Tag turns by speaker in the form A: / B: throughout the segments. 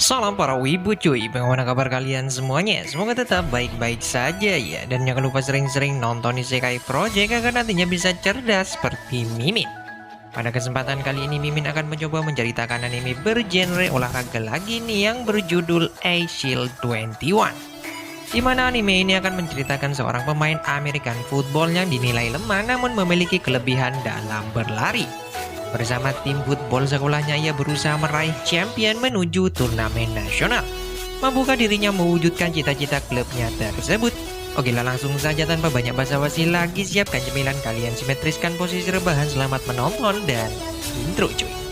A: Salam para wibu cuy, bagaimana kabar kalian semuanya? Semoga tetap baik-baik saja ya. Dan jangan lupa sering-sering nonton Isekai Project agar nantinya bisa cerdas seperti Mimin. Pada kesempatan kali ini Mimin akan mencoba menceritakan anime bergenre olahraga lagi nih yang berjudul A-Shield 21. Di mana anime ini akan menceritakan seorang pemain American football yang dinilai lemah namun memiliki kelebihan dalam berlari. Bersama tim football sekolahnya ia berusaha meraih champion menuju turnamen nasional. Mampukah dirinya mewujudkan cita-cita klubnya tersebut? Oke lah, langsung saja tanpa banyak basa-basi lagi, siapkan cemilan kalian, simetriskan posisi rebahan, selamat menonton dan intro cuy.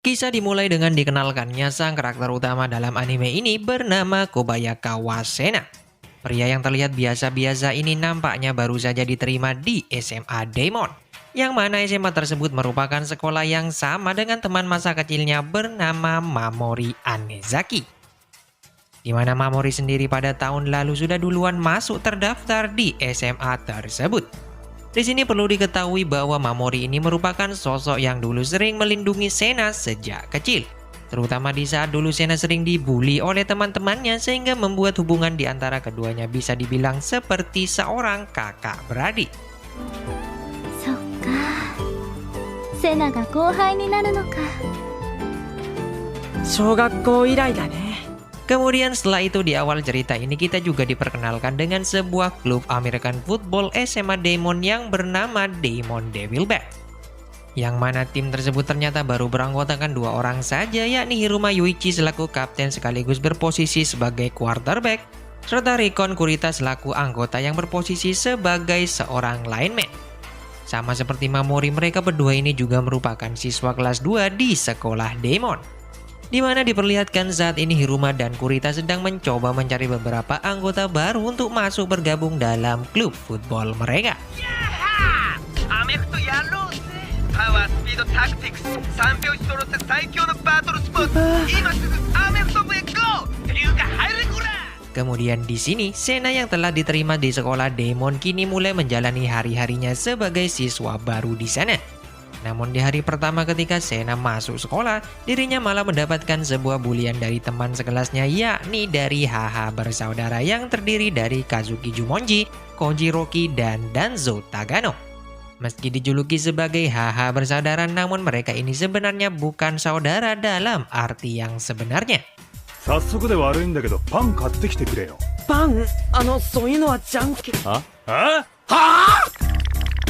A: Kisah dimulai dengan dikenalkannya sang karakter utama dalam anime ini bernama Kobayakawa Sena. Pria yang terlihat biasa-biasa ini nampaknya baru saja diterima di SMA Daemon, yang mana SMA tersebut merupakan sekolah yang sama dengan teman masa kecilnya bernama Mamori Anezaki. Di mana Mamori sendiri pada tahun lalu sudah duluan masuk terdaftar di SMA tersebut. Di sini perlu diketahui bahwa Mamori ini merupakan sosok yang dulu sering melindungi Sena sejak kecil. Terutama di saat dulu Sena sering dibully oleh teman-temannya sehingga membuat hubungan di antara keduanya bisa dibilang seperti seorang kakak beradik.
B: そっか。セナが後輩になるのか。
C: 小学校以来だね。
A: Kemudian setelah itu di awal cerita ini kita juga diperkenalkan dengan sebuah klub American Football SMA Daemon yang bernama Daemon Devilback. Yang mana tim tersebut ternyata baru beranggotakan 2 orang saja, yakni Hiruma Yuichi selaku kapten sekaligus berposisi sebagai quarterback, serta Rikon Kurita selaku anggota yang berposisi sebagai seorang lineman. Sama seperti Mamori, mereka berdua ini juga merupakan siswa kelas 2 di sekolah Daemon. Di mana diperlihatkan saat ini Hiruma dan Kurita sedang mencoba mencari beberapa anggota baru untuk masuk bergabung dalam klub football mereka. Kemudian di sini Sena yang telah diterima di sekolah Daemon kini mulai menjalani hari-harinya sebagai siswa baru di sana. Namun di hari pertama ketika Sena masuk sekolah, dirinya malah mendapatkan sebuah bulian dari teman sekelasnya, yakni dari HH bersaudara yang terdiri dari Kazuki Jumonji, Koji Roki, dan Danzo Tagano. Meski dijuluki sebagai HH bersaudara, namun mereka ini sebenarnya bukan saudara dalam arti yang sebenarnya.
D: 早速で悪いんだけどパン買ってきてくれよ。
C: パン、そういうのはじゃんけん。
D: あ？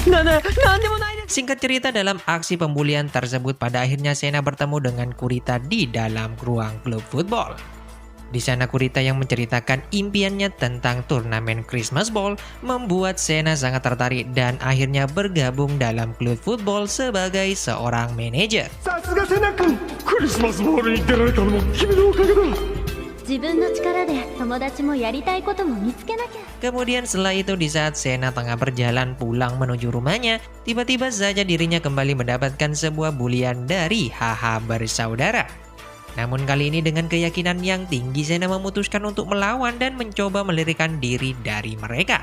C: なんでもないです。
A: Singkat cerita, dalam aksi pembulian tersebut pada akhirnya Sena bertemu dengan Kurita di dalam ruang klub football. Di sana Kurita yang menceritakan impiannya tentang turnamen Christmas Ball membuat Sena sangat tertarik dan akhirnya bergabung dalam klub football sebagai seorang manajer.
D: さすがセナ君、クリスマスボールに出られたのも君のおかげだ。
B: 自分の力で友達もやりたいことも見つけなきゃ。
A: Kemudian setelah itu di saat Sena tengah berjalan pulang menuju rumahnya, tiba-tiba saja dirinya kembali mendapatkan sebuah bulian dari HH bersaudara. Namun kali ini dengan keyakinan yang tinggi Sena memutuskan untuk melawan dan mencoba melarikan diri dari mereka.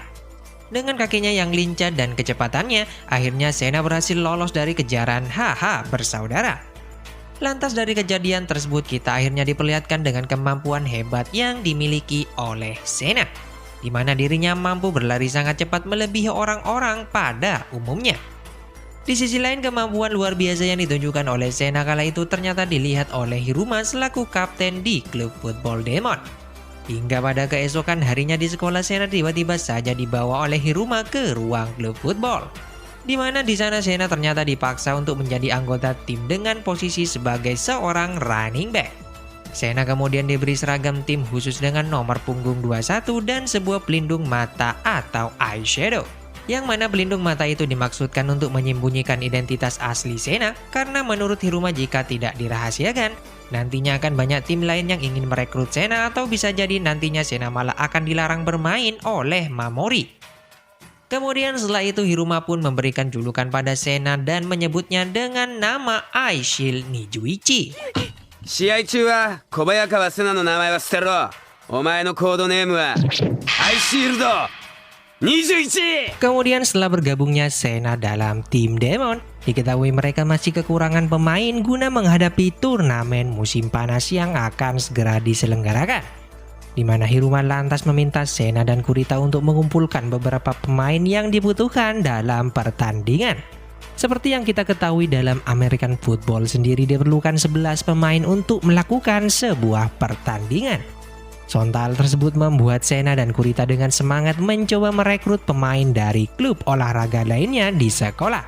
A: Dengan kakinya yang lincah dan kecepatannya, akhirnya Sena berhasil lolos dari kejaran HH bersaudara. Lantas dari kejadian tersebut kita akhirnya diperlihatkan dengan kemampuan hebat yang dimiliki oleh Sena, di mana dirinya mampu berlari sangat cepat melebihi orang-orang pada umumnya. Di sisi lain, kemampuan luar biasa yang ditunjukkan oleh Sena kala itu ternyata dilihat oleh Hiruma selaku kapten di klub football Daemon. Hingga pada keesokan harinya di sekolah, Sena tiba-tiba saja dibawa oleh Hiruma ke ruang klub football. Di mana di sana Sena ternyata dipaksa untuk menjadi anggota tim dengan posisi sebagai seorang running back. Sena kemudian diberi seragam tim khusus dengan nomor punggung 21 dan sebuah pelindung mata atau eyeshadow. Yang mana pelindung mata itu dimaksudkan untuk menyembunyikan identitas asli Sena, karena menurut Hiruma jika tidak dirahasiakan, nantinya akan banyak tim lain yang ingin merekrut Sena atau bisa jadi nantinya Sena malah akan dilarang bermain oleh Mamori. Kemudian setelah itu Hiruma pun memberikan julukan pada Sena dan menyebutnya dengan nama I-Shield Nijuichi.
E: 試合中は小早川瀬名の名前は捨てろ。お前のコードネームはアイシールド21!
A: Kemudian setelah bergabungnya Sena dalam tim Demon, diketahui mereka masih kekurangan pemain guna menghadapi turnamen musim panas yang akan segera diselenggarakan. Di mana Hiruma lantas meminta Sena dan Kurita untuk mengumpulkan beberapa pemain yang dibutuhkan dalam pertandingan. Seperti yang kita ketahui dalam American Football sendiri diperlukan 11 pemain untuk melakukan sebuah pertandingan. Sontal tersebut membuat Sena dan Kurita dengan semangat mencoba merekrut pemain dari klub olahraga lainnya di sekolah.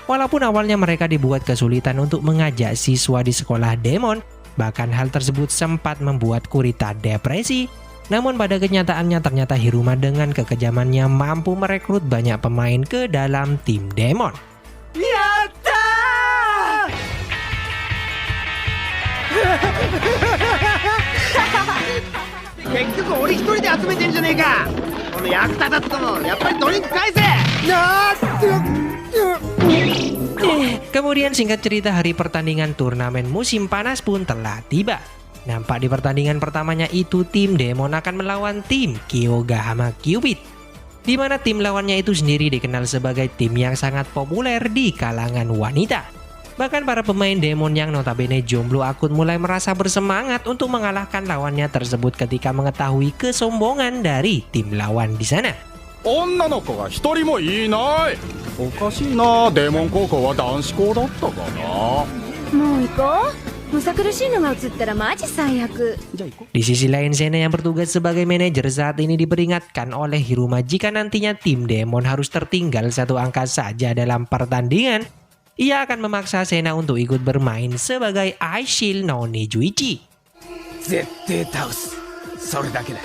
A: Walaupun awalnya mereka dibuat kesulitan untuk mengajak siswa di sekolah Demon, bahkan hal tersebut sempat membuat Kurita depresi. Namun pada kenyataannya ternyata Hiruma dengan kekejamannya mampu merekrut banyak pemain ke dalam tim Demon.
F: 結局俺一人で集めてんじゃねえか。この役立たずともやっぱりドリンク返せ。
A: Kemudian singkat cerita hari pertandingan turnamen musim panas pun telah tiba. Nampak di pertandingan pertamanya itu tim Demon akan melawan tim Kyogahama Cupid, di mana tim lawannya itu sendiri dikenal sebagai tim yang sangat populer di kalangan wanita. Bahkan para pemain Demon yang notabene jomblo akut mulai merasa bersemangat untuk mengalahkan lawannya tersebut ketika mengetahui kesombongan dari tim lawan di sana.
D: 女の子が一人もいないおかしいなデーモン高校は男子校だったかな
B: もう行こう。むさ苦しいのが映ったらマジ最悪。
A: Di sisi lain, Sena yang bertugas sebagai manajer saat ini diperingatkan oleh Hiruma jika nantinya tim Demon harus tertinggal 1 angka saja dalam pertandingan, ia akan memaksa Sena untuk ikut bermain sebagai Aishil no Nijuichi.
E: 絶対倒すそれだけだ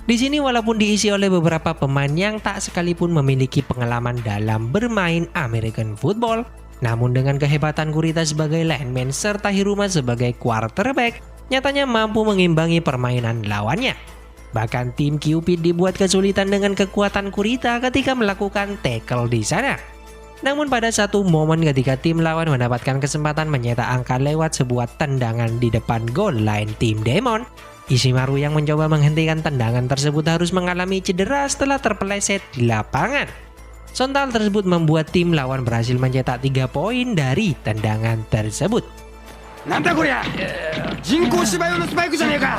A: Di sini walaupun diisi oleh beberapa pemain yang tak sekalipun memiliki pengalaman dalam bermain American Football, namun dengan kehebatan Kurita sebagai lineman serta Hiruma sebagai quarterback, nyatanya mampu mengimbangi permainan lawannya. Bahkan tim Cupid dibuat kesulitan dengan kekuatan Kurita ketika melakukan tackle di sana. Namun pada satu momen ketika tim lawan mendapatkan kesempatan mencetak angka lewat sebuah tendangan di depan goal line tim Demon, Ishimaru yang mencoba menghentikan tendangan tersebut harus mengalami cedera setelah terpeleset di lapangan. Sontal tersebut membuat tim lawan berhasil mencetak 3 poin dari tendangan tersebut.
E: なんだこりゃ人工芝用のスパイクじゃねえか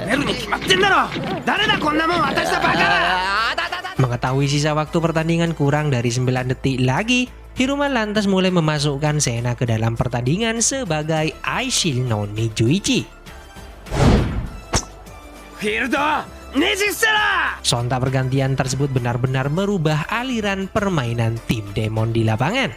E: 滑るに決まってんだろ誰だこんなもん渡したバカだ
A: Mengetahui sisa waktu pertandingan kurang dari 9 detik lagi, Hiruma lantas mulai memasukkan Sena ke dalam pertandingan sebagai Aishil no Nijuichi.
E: フィールドねじ伏せろ
A: Sontak pergantian tersebut benar-benar merubah aliran permainan tim Demon di lapangan.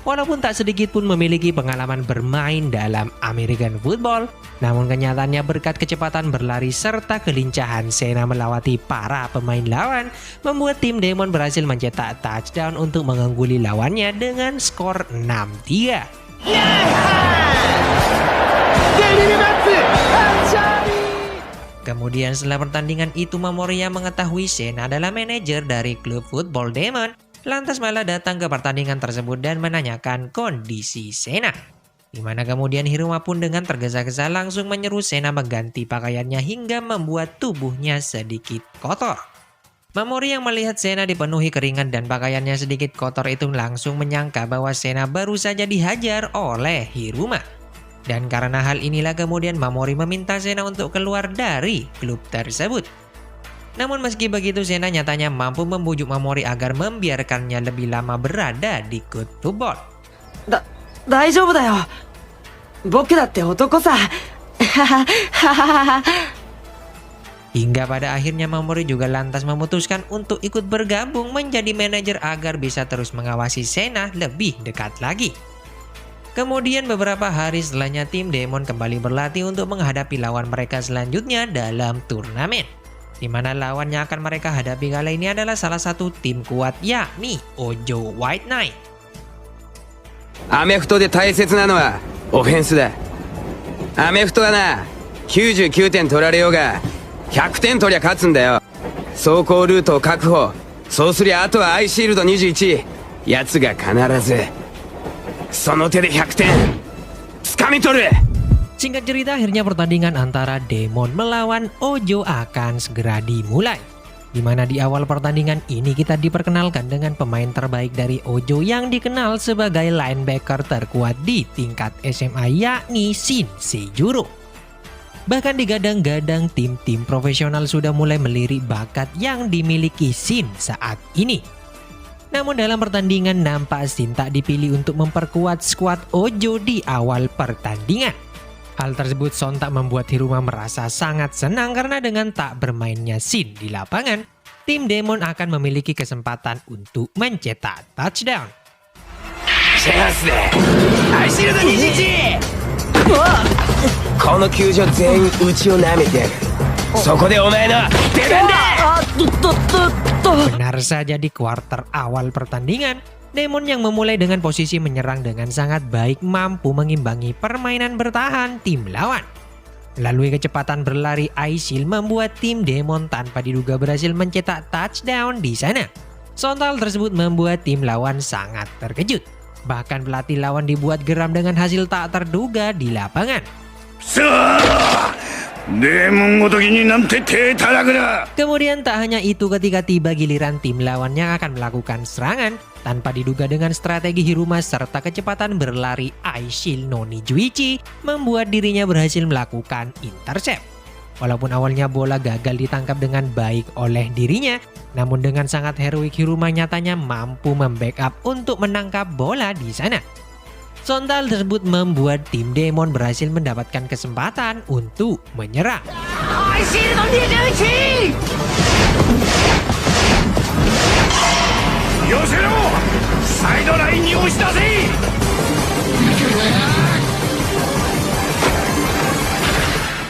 A: Walaupun tak sedikit pun memiliki pengalaman bermain dalam American Football, namun kenyataannya berkat kecepatan berlari serta kelincahan Sena melewati para pemain lawan, membuat tim Demon berhasil mencetak touchdown untuk mengungguli lawannya dengan skor 6-3. Kemudian setelah pertandingan itu Mamoria mengetahui Sena adalah manajer dari klub football Demon, lantas malah datang ke pertandingan tersebut dan menanyakan kondisi Sena. Di mana kemudian Hiruma pun dengan tergesa-gesa langsung menyeru Sena mengganti pakaiannya hingga membuat tubuhnya sedikit kotor. Mamori yang melihat Sena dipenuhi keringat dan pakaiannya sedikit kotor itu langsung menyangka bahwa Sena baru saja dihajar oleh Hiruma. Dan karena hal inilah kemudian Mamori meminta Sena untuk keluar dari klub tersebut. Namun meski begitu Sena nyatanya mampu membujuk Mamori agar membiarkannya lebih lama berada di klub football.
C: 大丈夫だよ僕だって男さ
A: Hingga pada akhirnya Mamori juga lantas memutuskan untuk ikut bergabung menjadi manajer agar bisa terus mengawasi Sena lebih dekat lagi. Kemudian beberapa hari setelahnya tim Demon kembali berlatih untuk menghadapi lawan mereka selanjutnya dalam turnamen. Di mana lawan yang akan mereka hadapi kali ini adalah salah satu tim kuat yakni Ojo White Knight.
E: アメフトで大切なのはオフェンスだ。アメフトはな、99点取られようが100点取りゃ勝つんだよ。走行ルートを確保。そうすりゃあとはアイシールド21。奴が必ずその手で100点掴み取る。
A: Singkat cerita, akhirnya pertandingan antara Demon melawan Ojo akan segera dimulai. Di mana di awal pertandingan ini kita diperkenalkan dengan pemain terbaik dari Ojo yang dikenal sebagai linebacker terkuat di tingkat SMA, yakni Shin Seijuro. Bahkan digadang-gadang tim-tim profesional sudah mulai melirik bakat yang dimiliki Shin saat ini. Namun dalam pertandingan nampak Shin tak dipilih untuk memperkuat skuad Ojo di awal pertandingan. Hal tersebut sontak membuat Hiruma merasa sangat senang karena dengan tak bermainnya Shin di lapangan, tim Demon akan memiliki kesempatan untuk mencetak touchdown.
E: チャンスだ。アイシールド21。この球場全員うちを舐めてやる。そこでお前の出番だ。
A: Benar saja di kuarter awal pertandingan, Demon yang memulai dengan posisi menyerang dengan sangat baik mampu mengimbangi permainan bertahan tim lawan. Melalui kecepatan berlari Aisil membuat tim Demon tanpa diduga berhasil mencetak touchdown di sana. Sontal tersebut membuat tim lawan sangat terkejut. Bahkan pelatih lawan dibuat geram dengan hasil tak terduga di lapangan. Kemudian tak hanya itu, ketika tiba giliran tim lawan yang akan melakukan serangan, tanpa diduga dengan strategi Hiruma serta kecepatan berlari Aishil no Nijuichi membuat dirinya berhasil melakukan intercept. Walaupun awalnya bola gagal ditangkap dengan baik oleh dirinya, namun dengan sangat heroik Hiruma nyatanya mampu membackup untuk menangkap bola di sana. Sontal tersebut membuat tim Demon berhasil mendapatkan kesempatan untuk menyerang.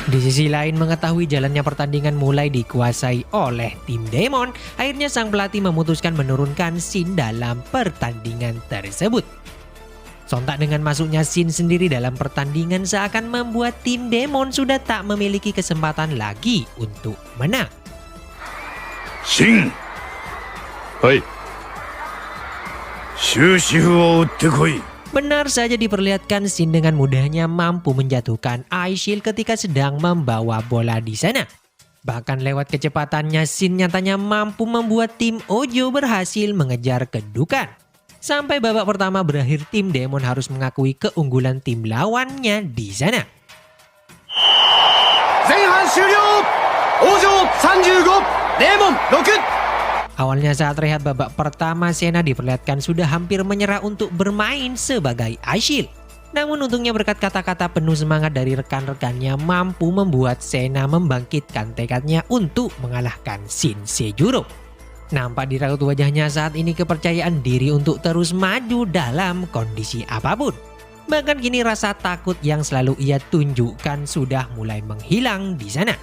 A: Di sisi lain, mengetahui jalannya pertandingan mulai dikuasai oleh tim Demon, akhirnya sang pelatih memutuskan menurunkan Shin dalam pertandingan tersebut. Sontak dengan masuknya Shin sendiri dalam pertandingan seakan membuat tim Demon sudah tak memiliki kesempatan lagi untuk menang.
D: Shin, hai, Shushifu wo utte koi.
A: Benar saja diperlihatkan Shin dengan mudahnya mampu menjatuhkan Aishil ketika sedang membawa bola di sana. Bahkan lewat kecepatannya Shin nyatanya mampu membuat tim Ojo berhasil mengejar kedudukan. Sampai babak pertama berakhir, tim Demon harus mengakui keunggulan tim lawannya di sana. Awalnya saat rehat babak pertama, Sena diperlihatkan sudah hampir menyerah untuk bermain sebagai Aishil. Namun untungnya berkat kata-kata penuh semangat dari rekan-rekannya mampu membuat Sena membangkitkan tekadnya untuk mengalahkan Shin Seijuro. Nampak di raut wajahnya saat ini kepercayaan diri untuk terus maju dalam kondisi apapun. Bahkan kini rasa takut yang selalu ia tunjukkan sudah mulai menghilang di sana.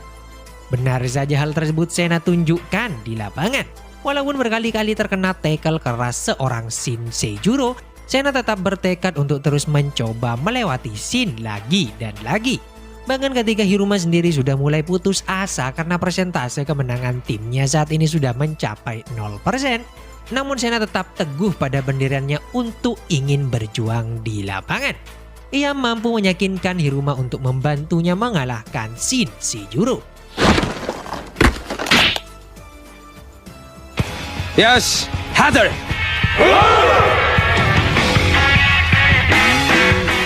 A: Benar saja hal tersebut Sena tunjukkan di lapangan. Walaupun berkali-kali terkena tackle keras seorang Shin Seijuro, Sena tetap bertekad untuk terus mencoba melewati Shin lagi dan lagi. Bahkan ketika Hiruma sendiri sudah mulai putus asa karena persentase kemenangan timnya saat ini sudah mencapai 0%, namun Sena tetap teguh pada benderannya untuk ingin berjuang di lapangan. Ia mampu meyakinkan Hiruma untuk membantunya mengalahkan Shin Seijuro.
E: Yoshi, Hunter!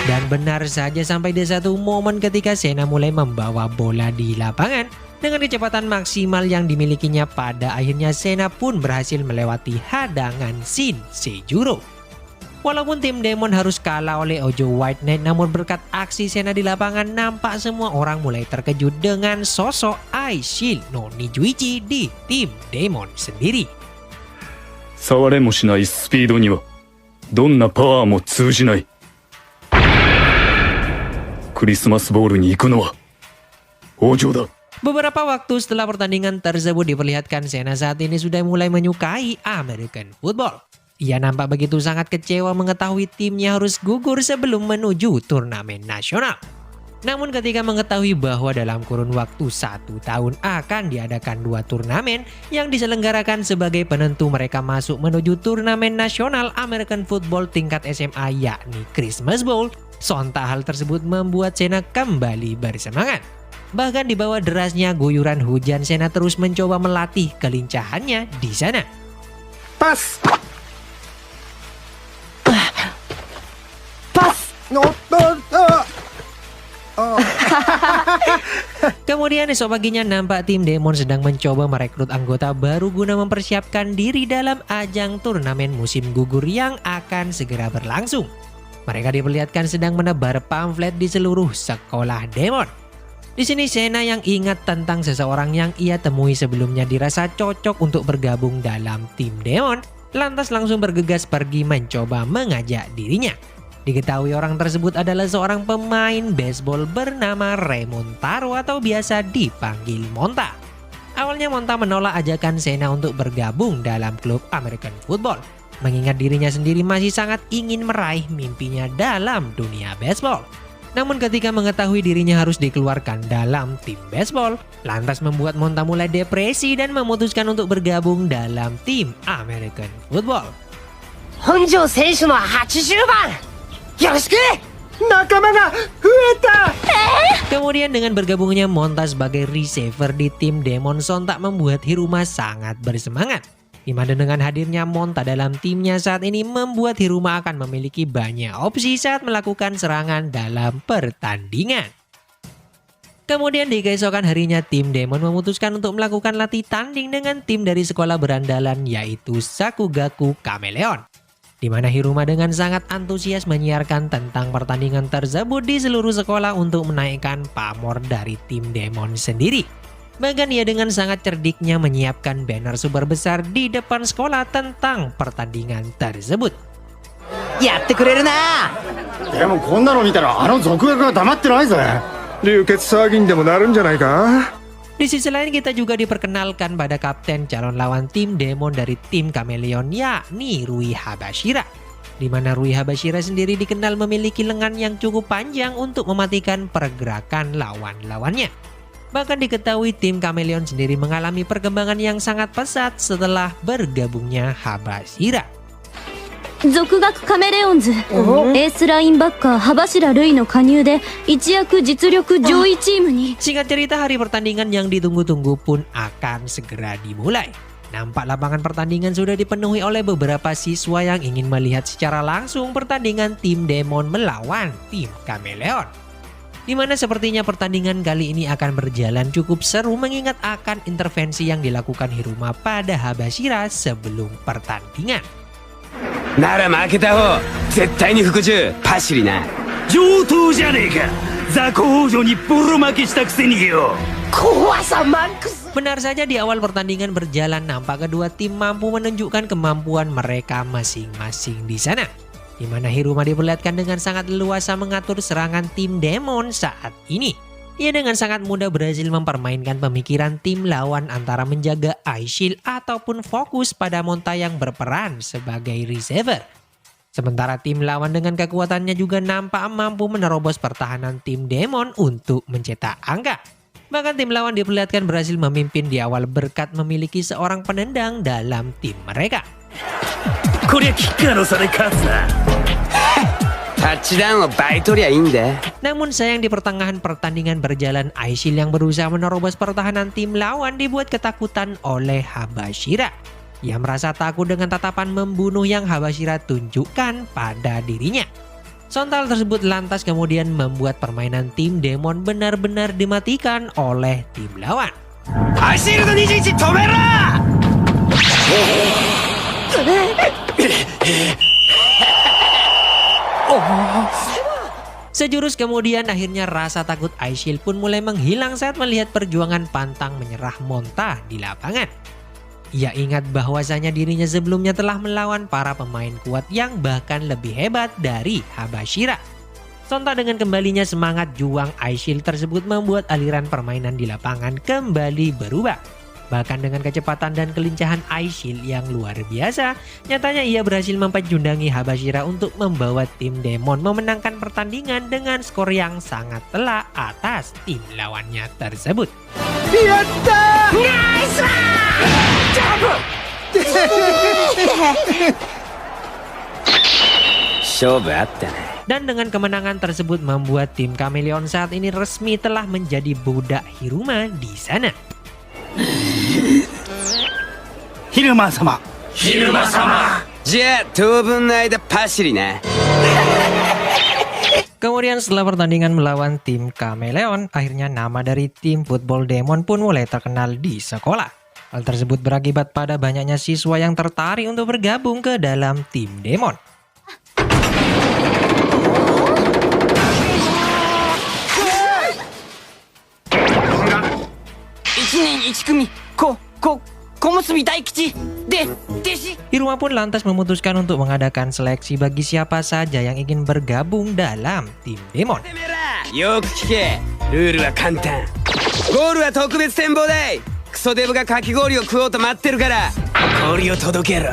A: Dan benar saja sampai di satu momen ketika Sena mulai membawa bola di lapangan, dengan kecepatan maksimal yang dimilikinya pada akhirnya Sena pun berhasil melewati hadangan Shin Seijuro. Walaupun tim Demon harus kalah oleh Ojo White Knight, namun berkat aksi Sena di lapangan nampak semua orang mulai terkejut dengan sosok Aishil no Nijuichi di tim Demon sendiri.
D: 触れもしないスピードにはどんなパワーも通じない。クリスマスボールに行くのは王城だ。
A: Beberapa waktu setelah pertandingan tersebut diperlihatkan Sena saat ini sudah mulai menyukai American football. Ia nampak begitu sangat kecewa mengetahui timnya harus gugur sebelum menuju turnamen nasional. Namun ketika mengetahui bahwa dalam kurun waktu 1 tahun akan diadakan 2 turnamen yang diselenggarakan sebagai penentu mereka masuk menuju turnamen nasional American Football tingkat SMA yakni Christmas Bowl, Sontak hal tersebut membuat Sena kembali bersemangat. Bahkan di bawah derasnya guyuran hujan, Sena terus mencoba melatih kelincahannya di sana.
F: Pas.
A: Kemudian esok paginya nampak tim Demon sedang mencoba merekrut anggota baru guna mempersiapkan diri dalam ajang turnamen musim gugur yang akan segera berlangsung. Mereka diperlihatkan sedang menebar pamflet di seluruh sekolah Demon. Di sini Sena yang ingat tentang seseorang yang ia temui sebelumnya dirasa cocok untuk bergabung dalam tim Demon, lantas langsung bergegas pergi mencoba mengajak dirinya. Diketahui orang tersebut adalah seorang pemain baseball bernama Raymond Taro atau biasa dipanggil Monta. Awalnya Monta menolak ajakan Sena untuk bergabung dalam klub American Football, mengingat dirinya sendiri masih sangat ingin meraih mimpinya dalam dunia baseball. Namun ketika mengetahui dirinya harus dikeluarkan dalam tim baseball, lantas membuat Monta mulai depresi dan memutuskan untuk bergabung dalam tim American Football.
F: 本庄選手の80番よろしく仲間が増えた
A: Kemudian dengan bergabungnya Monta sebagai receiver di tim Demon, sontak membuat Hiruma sangat bersemangat. Di mana dengan hadirnya Monta dalam timnya saat ini membuat Hiruma akan memiliki banyak opsi saat melakukan serangan dalam pertandingan. Kemudian di keesokan harinya tim Demon memutuskan untuk melakukan latih tanding dengan tim dari sekolah berandalan yaitu Sakugaku Chameleon. Di mana Hiruma dengan sangat antusias menyiarkan tentang pertandingan tersebut di seluruh sekolah untuk menaikkan pamor dari tim Demon sendiri. Bahkan ia dengan sangat cerdiknya menyiapkan banner super besar di depan sekolah tentang pertandingan tersebut.
F: やってくれるな
D: でもこんなの見たらあの続学が黙ってないぜ。流血騒ぎにでもなるんじゃないか。
A: Di sisi lain kita juga diperkenalkan pada kapten calon lawan tim Demon dari tim Chameleon yakni Rui Habashira. Di mana Rui Habashira sendiri dikenal memiliki lengan yang cukup panjang untuk mematikan pergerakan lawan-lawannya. Bahkan diketahui tim Chameleon sendiri mengalami perkembangan yang sangat pesat setelah bergabungnya Habashira.
B: 俗学カメレオンズ、エースラインバッカー幅白瑠衣の加入で一躍実力上位チームに
A: Singkat cerita, hari pertandingan yang ditunggu-tunggu pun akan segera dimulai. Nampak lapangan pertandingan sudah dipenuhi oleh beberapa siswa yang ingin melihat secara langsung pertandingan tim Demon melawan tim Chameleon. Di mana sepertinya pertandingan kali ini akan berjalan cukup seru mengingat akan intervensi yang dilakukan Hiruma pada Habashira sebelum pertandingan.
E: なら負けた方絶対に服従パシリな。
G: 上等じゃねえか。雑魚王女にボロ負けしたくせによ。
F: 怖さマックス
A: Benar saja di awal pertandingan berjalan nampak kedua tim mampu menunjukkan kemampuan mereka masing-masing di sana. Di mana Hiruma diperlihatkan dengan sangat leluasa mengatur serangan tim Demon saat ini. Ia dengan sangat mudah berhasil mempermainkan pemikiran tim lawan antara menjaga eye shield ataupun fokus pada Monta yang berperan sebagai receiver. Sementara tim lawan dengan kekuatannya juga nampak mampu menerobos pertahanan tim Demon untuk mencetak angka. Bahkan tim lawan diperlihatkan berhasil memimpin di awal berkat memiliki seorang penendang dalam tim mereka.
G: こりゃキッカーの差で勝つな。
E: タッチダウンを倍取りゃいいんだ。
A: Namun sayang di pertengahan pertandingan berjalan, Aisyil yang berusaha menerobos pertahanan tim lawan dibuat ketakutan oleh Habashira. Ia merasa takut dengan tatapan membunuh yang Habashira tunjukkan pada dirinya. Sontal tersebut lantas kemudian membuat permainan tim Demon benar-benar dimatikan oleh tim lawan.
G: アイシールド21止めろ。
A: Sejurus kemudian akhirnya rasa takut Aisyil pun mulai menghilang saat melihat perjuangan pantang menyerah Monta di lapangan. Ia ingat bahwasanya dirinya sebelumnya telah melawan para pemain kuat yang bahkan lebih hebat dari Habashira. Sontak dengan kembalinya semangat juang Aisyil tersebut membuat aliran permainan di lapangan kembali berubah. Bahkan dengan kecepatan dan kelincahan Aisyil yang luar biasa, nyatanya ia berhasil mempecundangi Habashira untuk membawa tim Demon memenangkan pertandingan dengan skor yang sangat telak atas tim lawannya tersebut.
F: やったーナイスージャンプ
E: 勝負あったな。
A: Dan dengan kemenangan tersebut membuat tim Chameleon saat ini resmi telah menjadi budak Hiruma di sana.
G: ヒルマ様
E: じゃあ当分の間パシリな。
A: Kemudian setelah pertandingan melawan tim Chameleon, akhirnya nama dari tim Football Demon pun mulai terkenal di sekolah. Hal tersebut berakibat pada banyaknya siswa yang tertarik untuk bergabung ke dalam tim Demon. Hiruma pun lantas memutuskan untuk mengadakan seleksi bagi siapa saja yang ingin bergabung dalam tim Demon.
E: よく聞け。ルールは簡単。ゴールは特別展望台。クソデブがかき氷を食おうと待ってるから。氷を届けろ。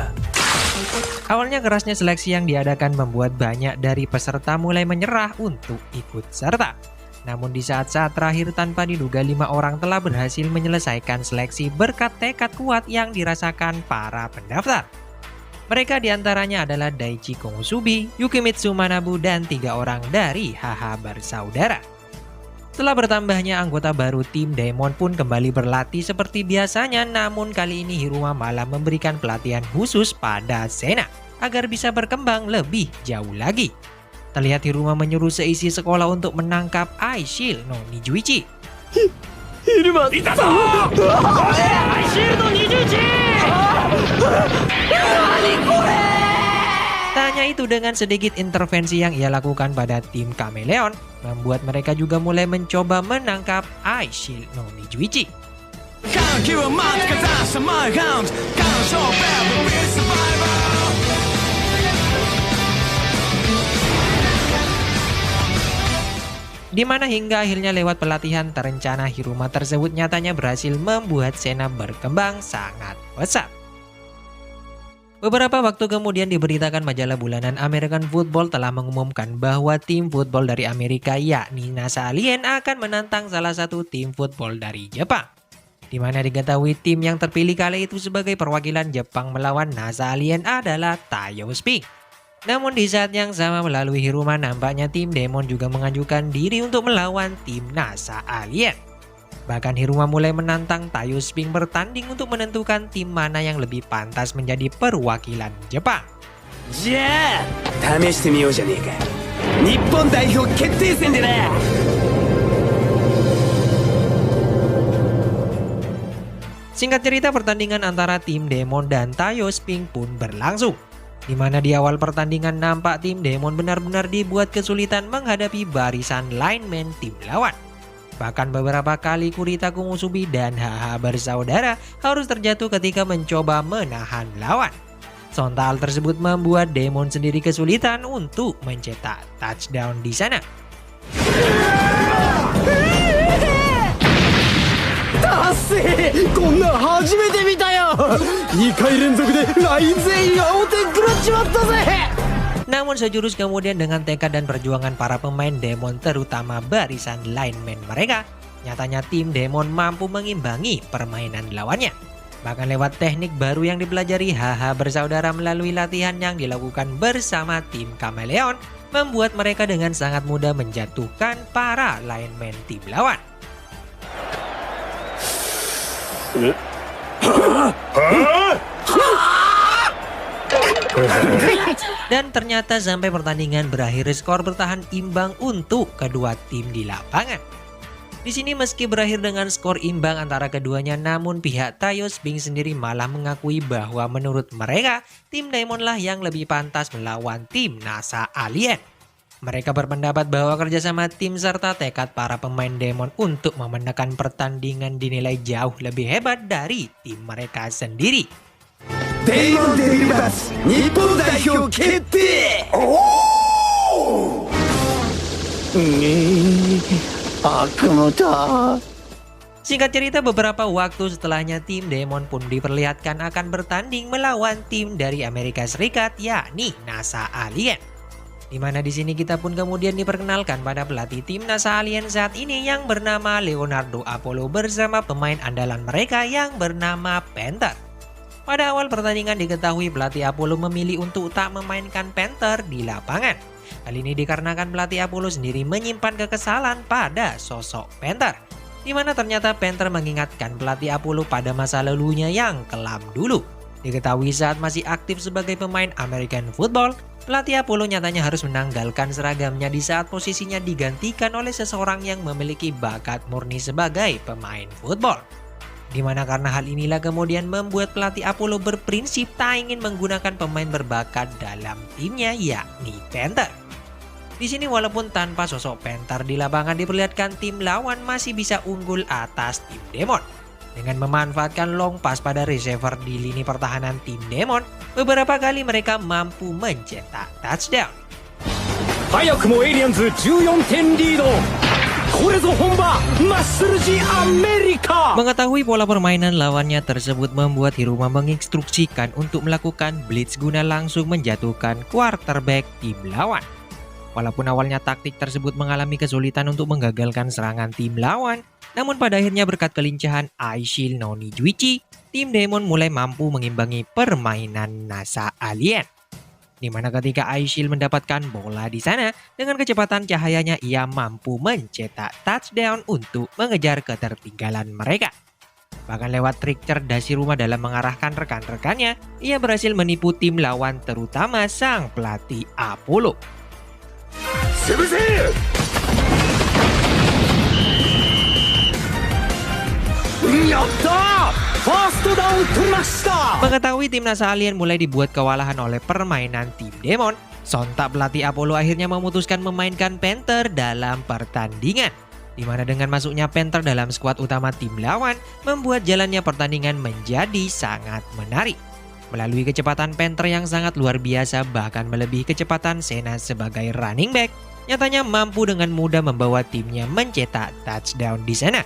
A: Awalnya kerasnya seleksi yang diadakan membuat banyak dari peserta mulai menyerah untuk ikut serta. Namun di saat-saat terakhir tanpa diduga 5 orang telah berhasil menyelesaikan seleksi berkat tekad kuat yang dirasakan para pendaftar. Mereka diantaranya adalah Daichi Komusubi, Yukimitsu Manabu, dan 3 orang dari HH Bersaudara. Setelah bertambahnya anggota baru, tim Demon pun kembali berlatih seperti biasanya, namun kali ini Hiruma malah memberikan pelatihan khusus pada Sena agar bisa berkembang lebih jauh lagi. Terlihat Hiruma menyuruh seisi sekolah untuk menangkap Aishil no Nijuichi. Tanya itu dengan sedikit intervensi yang ia lakukan pada tim Chameleon, membuat mereka juga mulai mencoba menangkap Aishil no Nijuichi. Di mana hingga akhirnya lewat pelatihan terencana Hiruma tersebut nyatanya berhasil membuat Sena berkembang sangat pesat. Beberapa waktu kemudian diberitakan majalah bulanan American Football telah mengumumkan bahwa tim football dari Amerika yakni NASA Alien akan menantang salah satu tim football dari Jepang. Di mana diketahui tim yang terpilih kali itu sebagai perwakilan Jepang melawan NASA Alien adalah Taiyo Sping. Namun di saat yang sama melalui Hiruma nampaknya tim Demon juga mengajukan diri untuk melawan tim NASA Alien. Bahkan Hiruma mulai menantang Taiyo Sping bertanding untuk menentukan tim mana yang lebih pantas menjadi perwakilan Jepang.
E: じゃあ試してみようじゃねえか。日本代表決定戦でな。
A: Singkat cerita, pertandingan antara tim Demon dan Taiyo Sping pun berlangsung. Di mana di awal pertandingan nampak tim Demon benar-benar dibuat kesulitan menghadapi barisan lineman tim lawan. Bahkan beberapa kali Kurita Komusubi dan HH Bersaudara harus terjatuh ketika mencoba menahan lawan. Sontak hal tersebut membuat Demon sendiri kesulitan untuk mencetak touchdown di sana.
F: こんなん初めて見たよ。2回連続でライン全員青点食らっちまったぜ。
A: Namun sejurus kemudian dengan tekad dan perjuangan para pemain Demon terutama barisan lineman mereka, nyatanya tim Demon mampu mengimbangi permainan lawannya. Bahkan lewat teknik baru yang dipelajari HH Bersaudara melalui latihan yang dilakukan bersama tim Chameleon, membuat mereka dengan sangat mudah menjatuhkan para lineman tim lawan. Dan ternyata sampai pertandingan berakhir skor bertahan imbang untuk kedua tim di lapangan. Di sini meski berakhir dengan skor imbang antara keduanya, namun pihak Taiyo Sping sendiri malah mengakui bahwa menurut mereka tim Demon lah yang lebih pantas melawan tim NASA Alien. Mereka berpendapat bahwa kerjasama tim serta tekad para pemain Demon untuk memenangkan pertandingan dinilai jauh lebih hebat dari tim mereka sendiri.
E: Demon Delivers Nippon Daihyo Kette!
A: Singkat cerita, beberapa waktu setelahnya tim Demon pun diperlihatkan akan bertanding melawan tim dari Amerika Serikat yakni NASA Alien. Di mana di sini kita pun kemudian diperkenalkan pada pelatih tim NASA Alien saat ini yang bernama Leonardo Apollo bersama pemain andalan mereka yang bernama Panther. Pada awal pertandingan diketahui pelatih Apollo memilih untuk tak memainkan Panther di lapangan. Hal ini dikarenakan pelatih Apollo sendiri menyimpan kekesalan pada sosok Panther, di mana ternyata Panther mengingatkan pelatih Apollo pada masa lalunya yang kelam dulu. Diketahui saat masih aktif sebagai pemain American football, pelatih Apollo nyatanya harus menanggalkan seragamnya di saat posisinya digantikan oleh seseorang yang memiliki bakat murni sebagai pemain football. Dimana karena hal inilah kemudian membuat pelatih Apollo berprinsip tak ingin menggunakan pemain berbakat dalam timnya, yakni Panther. Di sini walaupun tanpa sosok Panther di lapangan diperlihatkan tim lawan masih bisa unggul atas tim Demon. Dengan memanfaatkan long pass pada receiver di lini pertahanan tim Demon, beberapa kali mereka mampu mencetak touchdown.
G: 早くもエイリアンズ14点リード。これぞ本場マッスルジアメリカ。
A: Mengetahui pola permainan lawannya tersebut membuat Hiruma menginstruksikan untuk melakukan blitz guna langsung menjatuhkan quarterback tim lawan. Walaupun awalnya taktik tersebut mengalami kesulitan untuk menggagalkan serangan tim lawan, namun pada akhirnya berkat kelincahan Aishil Noni Juichi, tim Demon mulai mampu mengimbangi permainan NASA Alien. Di mana ketika Aishil mendapatkan bola di sana, dengan kecepatan cahayanya ia mampu mencetak touchdown untuk mengejar ketertinggalan mereka. Bahkan lewat trik cerdas Hiruma dalam mengarahkan rekan-rekannya, ia berhasil menipu tim lawan terutama sang pelatih Apollo.
G: 潰せ。 やったー！ファーストダウン取りました。
A: Mengetahui tim NASA Alien mulai dibuat kewalahan oleh permainan tim Demon, sontak pelatih Apollo akhirnya memutuskan memainkan Panther dalam pertandingan. Di mana dengan masuknya Panther dalam skuad utama tim lawan, membuat jalannya pertandingan menjadi sangat menarik. Melalui kecepatan Panther yang sangat luar biasa bahkan melebihi kecepatan Sena sebagai running back, nyatanya mampu dengan mudah membawa timnya mencetak touchdown di sana.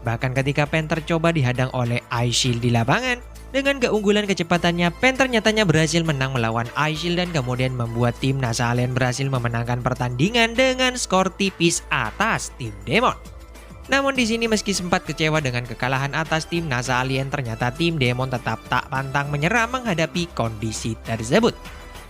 A: Bahkan ketika Panther coba dihadang oleh Aishil di lapangan, dengan keunggulan kecepatannya Panther nyatanya berhasil menang melawan Aishil dan kemudian membuat tim NASA Alien berhasil memenangkan pertandingan dengan skor tipis atas tim Demon. Namun di sini meski sempat kecewa dengan kekalahan atas tim NASA Alien, ternyata tim Demon tetap tak pantang menyerah menghadapi kondisi tersebut.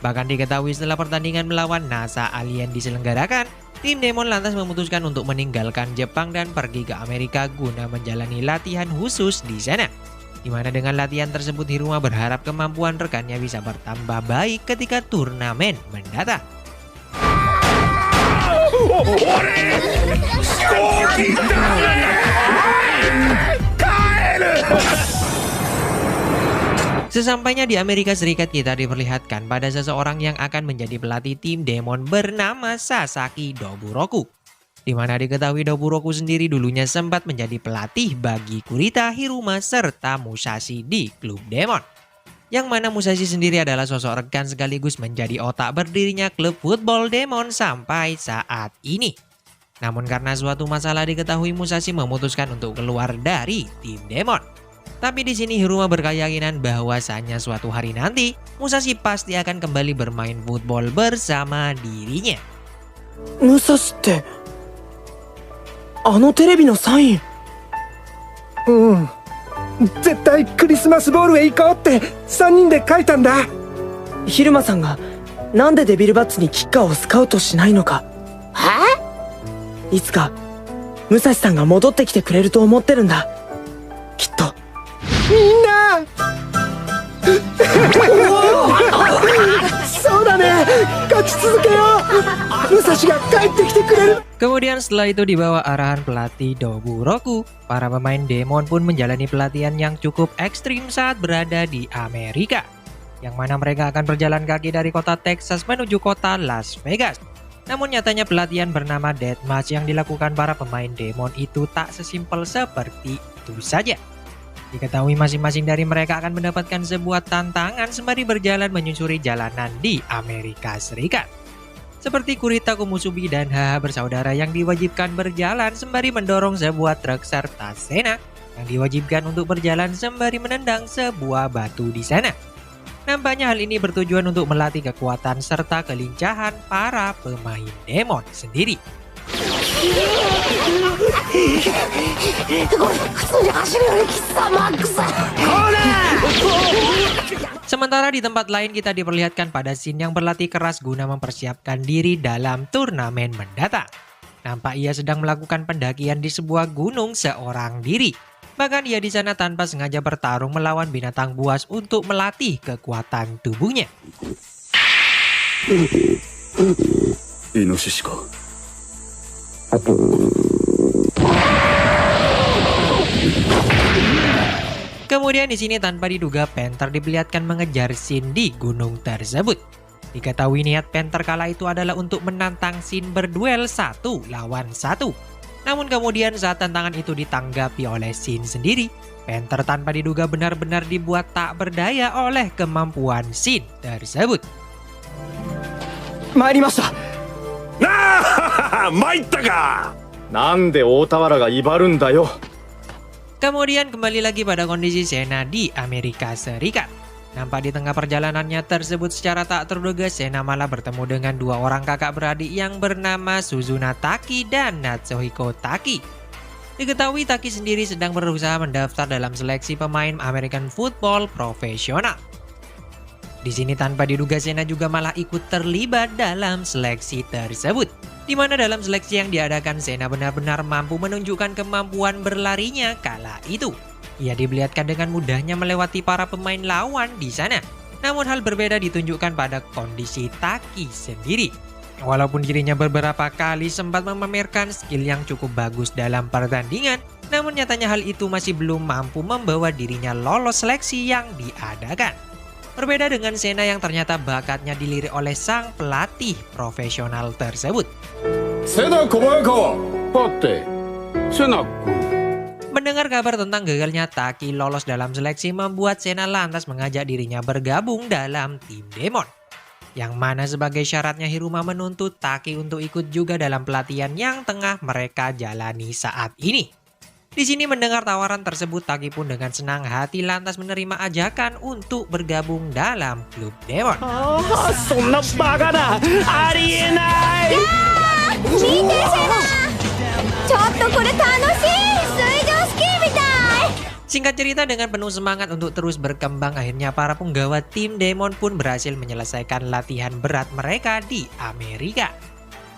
A: Bahkan diketahui setelah pertandingan melawan NASA Alien diselenggarakan, tim Demon lantas memutuskan untuk meninggalkan Jepang dan pergi ke Amerika guna menjalani latihan khusus di sana. Di mana dengan latihan tersebut Hiruma berharap kemampuan rekannya bisa bertambah baik ketika turnamen mendatang. Sesampainya di Amerika Serikat kita diperlihatkan pada seseorang yang akan menjadi pelatih tim Demon bernama Sasaki Doburoku. Di mana diketahui Doburoku sendiri dulunya sempat menjadi pelatih bagi Kurita, Hiruma, serta Musashi di klub Demon. Yang mana Musashi sendiri adalah sosok rekan sekaligus menjadi otak berdirinya klub football Demon sampai saat ini. Namun karena suatu masalah diketahui Musashi memutuskan untuk keluar dari tim Demon. Tapi di sini Hiruma berkeyakinan bahwasanya suatu hari nanti Musashi pasti akan kembali bermain football bersama dirinya.
C: 武蔵ってあのテレビのサイン。
F: うん。絶対クリスマスボールへ行こうって3人で書いたんだ。
C: 昼間さんがなんでデビルバッツにキッカーをスカウトしないのか。いつか武蔵さんが戻ってきてくれると思ってるんだ。きっと。
F: みんなそうだね、勝ち続けよう。武蔵が帰ってきてくれる。
A: Kemudian setelah itu di bawah arahan pelatih Doburoku, para pemain Demon pun menjalani pelatihan yang cukup ekstrim saat berada di Amerika. Yang mana mereka akan berjalan kaki dari kota Texas menuju kota Las Vegas. Namun nyatanya pelatihan bernama Deathmatch yang dilakukan para pemain Demon itu tak sesimpel seperti itu saja. Diketahui masing-masing dari mereka akan mendapatkan sebuah tantangan sembari berjalan menyusuri jalanan di Amerika Serikat. Seperti Kurita Komusubi dan Haha bersaudara yang diwajibkan berjalan sembari mendorong sebuah truk serta Sena yang diwajibkan untuk berjalan sembari menendang sebuah batu di sana. Nampaknya hal ini bertujuan untuk melatih kekuatan serta kelincahan para pemain Demon sendiri.
F: これ普通に走るよりきつさマックス。これ
A: Sementara di tempat lain kita diperlihatkan pada scene yang berlatih keras guna mempersiapkan diri dalam turnamen mendatang. Nampak ia sedang melakukan pendakian di sebuah gunung seorang diri. Bahkan ia di sana tanpa sengaja bertarung melawan binatang buas untuk melatih kekuatan tubuhnya.
D: イノシシか。
A: Kemudian di sini tanpa diduga Panther diperlihatkan mengejar Shin di gunung tersebut. Diketahui niat Panther kala itu adalah untuk menantang Shin berduel 1 lawan 1. Namun kemudian saat tantangan itu ditanggapi oleh Shin sendiri, Panther tanpa diduga benar-benar dibuat tak berdaya oleh kemampuan Shin tersebut.
C: 参りました。
G: 参ったか。なんで大田原が威張るんだよ。
A: Kemudian kembali lagi pada kondisi Sena di Amerika Serikat. Nampak di tengah perjalanannya tersebut secara tak terduga Sena malah bertemu dengan dua orang kakak beradik yang bernama Suzuna Taki dan Natsuhiko Taki. Diketahui Taki sendiri sedang berusaha mendaftar dalam seleksi pemain American Football profesional. Di sini tanpa diduga Sena juga malah ikut terlibat dalam seleksi tersebut. Di mana dalam seleksi yang diadakan Sena benar-benar mampu menunjukkan kemampuan berlarinya kala itu. Ia diperlihatkan dengan mudahnya melewati para pemain lawan di sana. Namun hal berbeda ditunjukkan pada kondisi Taki sendiri. Walaupun dirinya beberapa kali sempat memamerkan skill yang cukup bagus dalam pertandingan, namun nyatanya hal itu masih belum mampu membawa dirinya lolos seleksi yang diadakan. Berbeda dengan Sena yang ternyata bakatnya dilirik oleh sang pelatih profesional tersebut.
D: セナ小早川。待って。セナ君。
A: Mendengar kabar tentang gagalnya Taki lolos dalam seleksi membuat Sena lantas mengajak dirinya bergabung dalam tim Demon. Yang mana sebagai syaratnya Hiruma menuntut Taki untuk ikut juga dalam pelatihan yang tengah mereka jalani saat ini. Di sini mendengar tawaran tersebut Taki pun dengan senang hati lantas menerima ajakan untuk bergabung dalam klub Demon.
G: そんなバカな。ありえない。
B: 見てセナ、ちょっとこれ楽しい。水上スキーみたい。
A: Singkat cerita dengan penuh semangat untuk terus berkembang, akhirnya para penggawa tim Demon pun berhasil menyelesaikan latihan berat mereka di Amerika.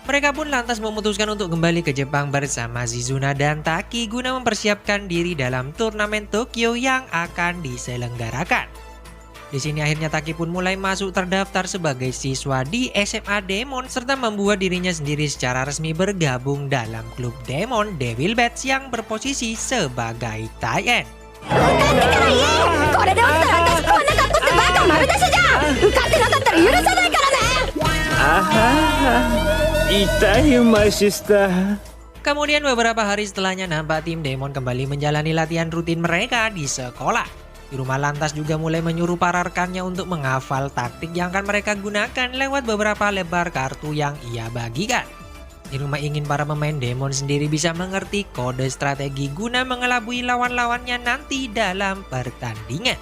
A: Mereka pun lantas memutuskan untuk kembali ke Jepang bersama Shizuna dan Taki guna mempersiapkan diri dalam turnamen Tokyo yang akan diselenggarakan. Di sini akhirnya Taki pun mulai masuk terdaftar sebagai siswa di SMA Demon serta membuat dirinya sendiri secara resmi bergabung dalam klub Demon Devil Bats yang berposisi sebagai tight end.
B: これで落ちたら私こんな格好ってバカ丸出しじゃん。受かってなかったら許さないからね。
G: 痛いよマイシスター。
A: Kemudian beberapa hari setelahnya nampak tim Demon kembali menjalani latihan rutin mereka di sekolah. Hiruma lantas juga mulai menyuruh para rekannya untuk menghafal taktik yang akan mereka gunakan lewat beberapa lembar kartu yang ia bagikan. Hiruma ingin para pemain Demon sendiri bisa mengerti kode strategi guna mengelabui lawan-lawannya nanti dalam pertandingan.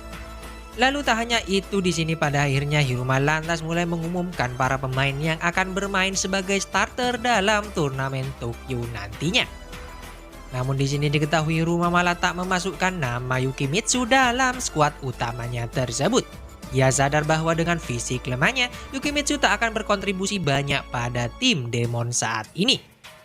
A: Lalu tak hanya itu, di sini pada akhirnya Hiruma lantas mulai mengumumkan para pemain yang akan bermain sebagai starter dalam turnamen Tokyo nantinya. Namun di sini diketahui Hiruma malah tak memasukkan nama Yukimitsu dalam skuad utamanya tersebut. Ia sadar bahwa dengan fisik lemahnya, Yukimitsu tak akan berkontribusi banyak pada tim Demon saat ini.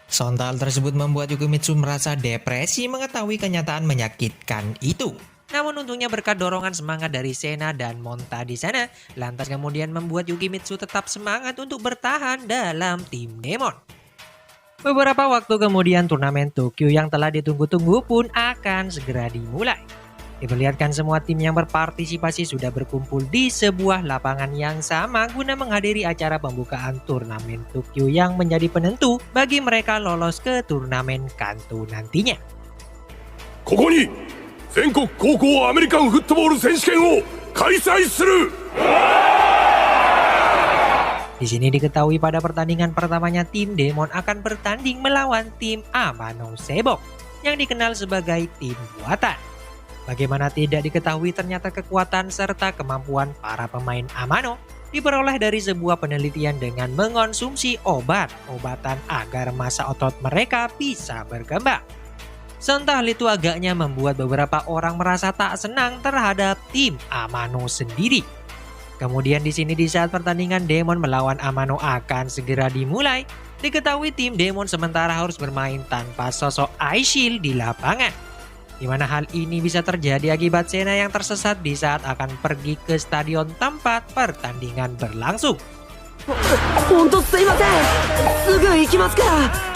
A: Sontal tersebut membuat Yukimitsu merasa depresi mengetahui kenyataan menyakitkan itu. Namun untungnya berkat dorongan semangat dari Sena dan Monta di sana, lantas kemudian membuat Yukimitsu tetap semangat untuk bertahan dalam tim Demon. Beberapa waktu kemudian turnamen Tokyo yang telah ditunggu-tunggu pun akan segera dimulai. Diperlihatkan semua tim yang berpartisipasi sudah berkumpul di sebuah lapangan yang sama guna menghadiri acara pembukaan turnamen Tokyo yang menjadi penentu bagi mereka lolos ke turnamen Kanto nantinya.
D: ここに全国高校アメリカンフットボール選手権を開催する。
A: Di sini diketahui pada pertandingan pertamanya tim Demon akan bertanding melawan tim Amano Sebok yang dikenal sebagai tim buatan. Bagaimana tidak diketahui ternyata kekuatan serta kemampuan para pemain Amano diperoleh dari sebuah penelitian dengan mengonsumsi obat-obatan agar massa otot mereka bisa berkembang. Entah hal itu agaknya membuat beberapa orang merasa tak senang terhadap tim Amano sendiri. Kemudian di sini di saat pertandingan Demon melawan Amano akan segera dimulai, diketahui tim Demon sementara harus bermain tanpa sosok Ice Shield di lapangan. Di mana hal ini bisa terjadi akibat Sena yang tersesat di saat akan pergi ke stadion tempat pertandingan berlangsung.
C: ほんとすいません。すぐ行きますから。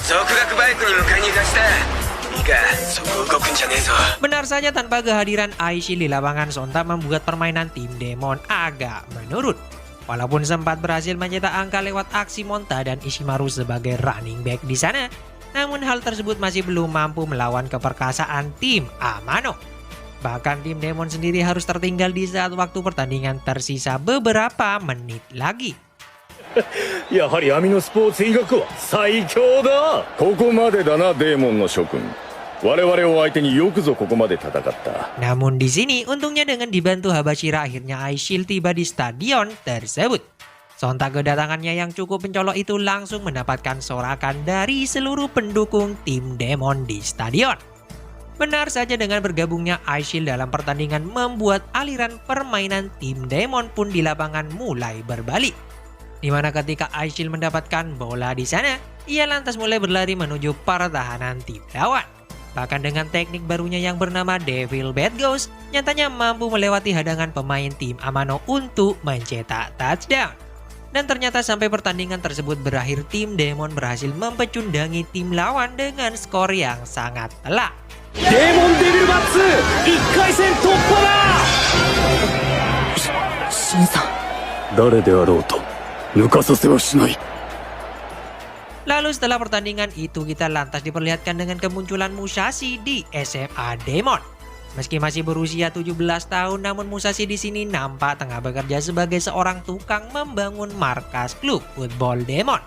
E: 続学バイクに迎えに行かしたいいかそこ動くんじゃねえぞ
A: Benar saja tanpa kehadiran Aishi di lapangan sontak membuat permainan tim Demon agak menurun. Walaupun sempat berhasil mencetak angka lewat aksi Monta dan Ishimaru sebagai running back di sana, namun hal tersebut masih belum mampu melawan keperkasaan tim Amano. Bahkan tim Demon sendiri harus tertinggal di saat waktu pertandingan tersisa beberapa menit lagi.
G: やはり網のスポーツ医学は最強だ。
D: ここまでだなデーモンの諸君。我々を相手によくぞここまで戦った。
A: Namun di sini untungnya dengan dibantu Habashira akhirnya Ice Shield tiba di stadion tersebut. Sontak kedatangannya yang cukup mencolok itu langsung mendapatkan sorakan dari seluruh pendukung tim Demon di stadion. Benar saja dengan bergabungnya Ice Shield dalam pertandingan membuat aliran permainan tim Demon pun di lapangan mulai berbalik. Di mana ketika Ice Shield mendapatkan bola di sana, ia lantas mulai berlari menuju pertahanan tim lawan. Bahkan dengan teknik barunya yang bernama Devil Bad Ghost, nyatanya mampu melewati hadangan pemain tim Amano untuk mencetak touchdown. Dan ternyata sampai pertandingan tersebut berakhir, tim Demon berhasil mempecundangi tim lawan dengan skor yang sangat telak.
G: デーモンデビルバッツ1回戦突破だ。
C: シンさん。
G: 誰であろうと抜かさせはしない。
A: Lalu setelah pertandingan itu kita lantas diperlihatkan dengan kemunculan Musashi di SMA Demon. Meski masih berusia 17 tahun, namun Musashi di sini nampak tengah bekerja sebagai seorang tukang membangun markas klub football Demon.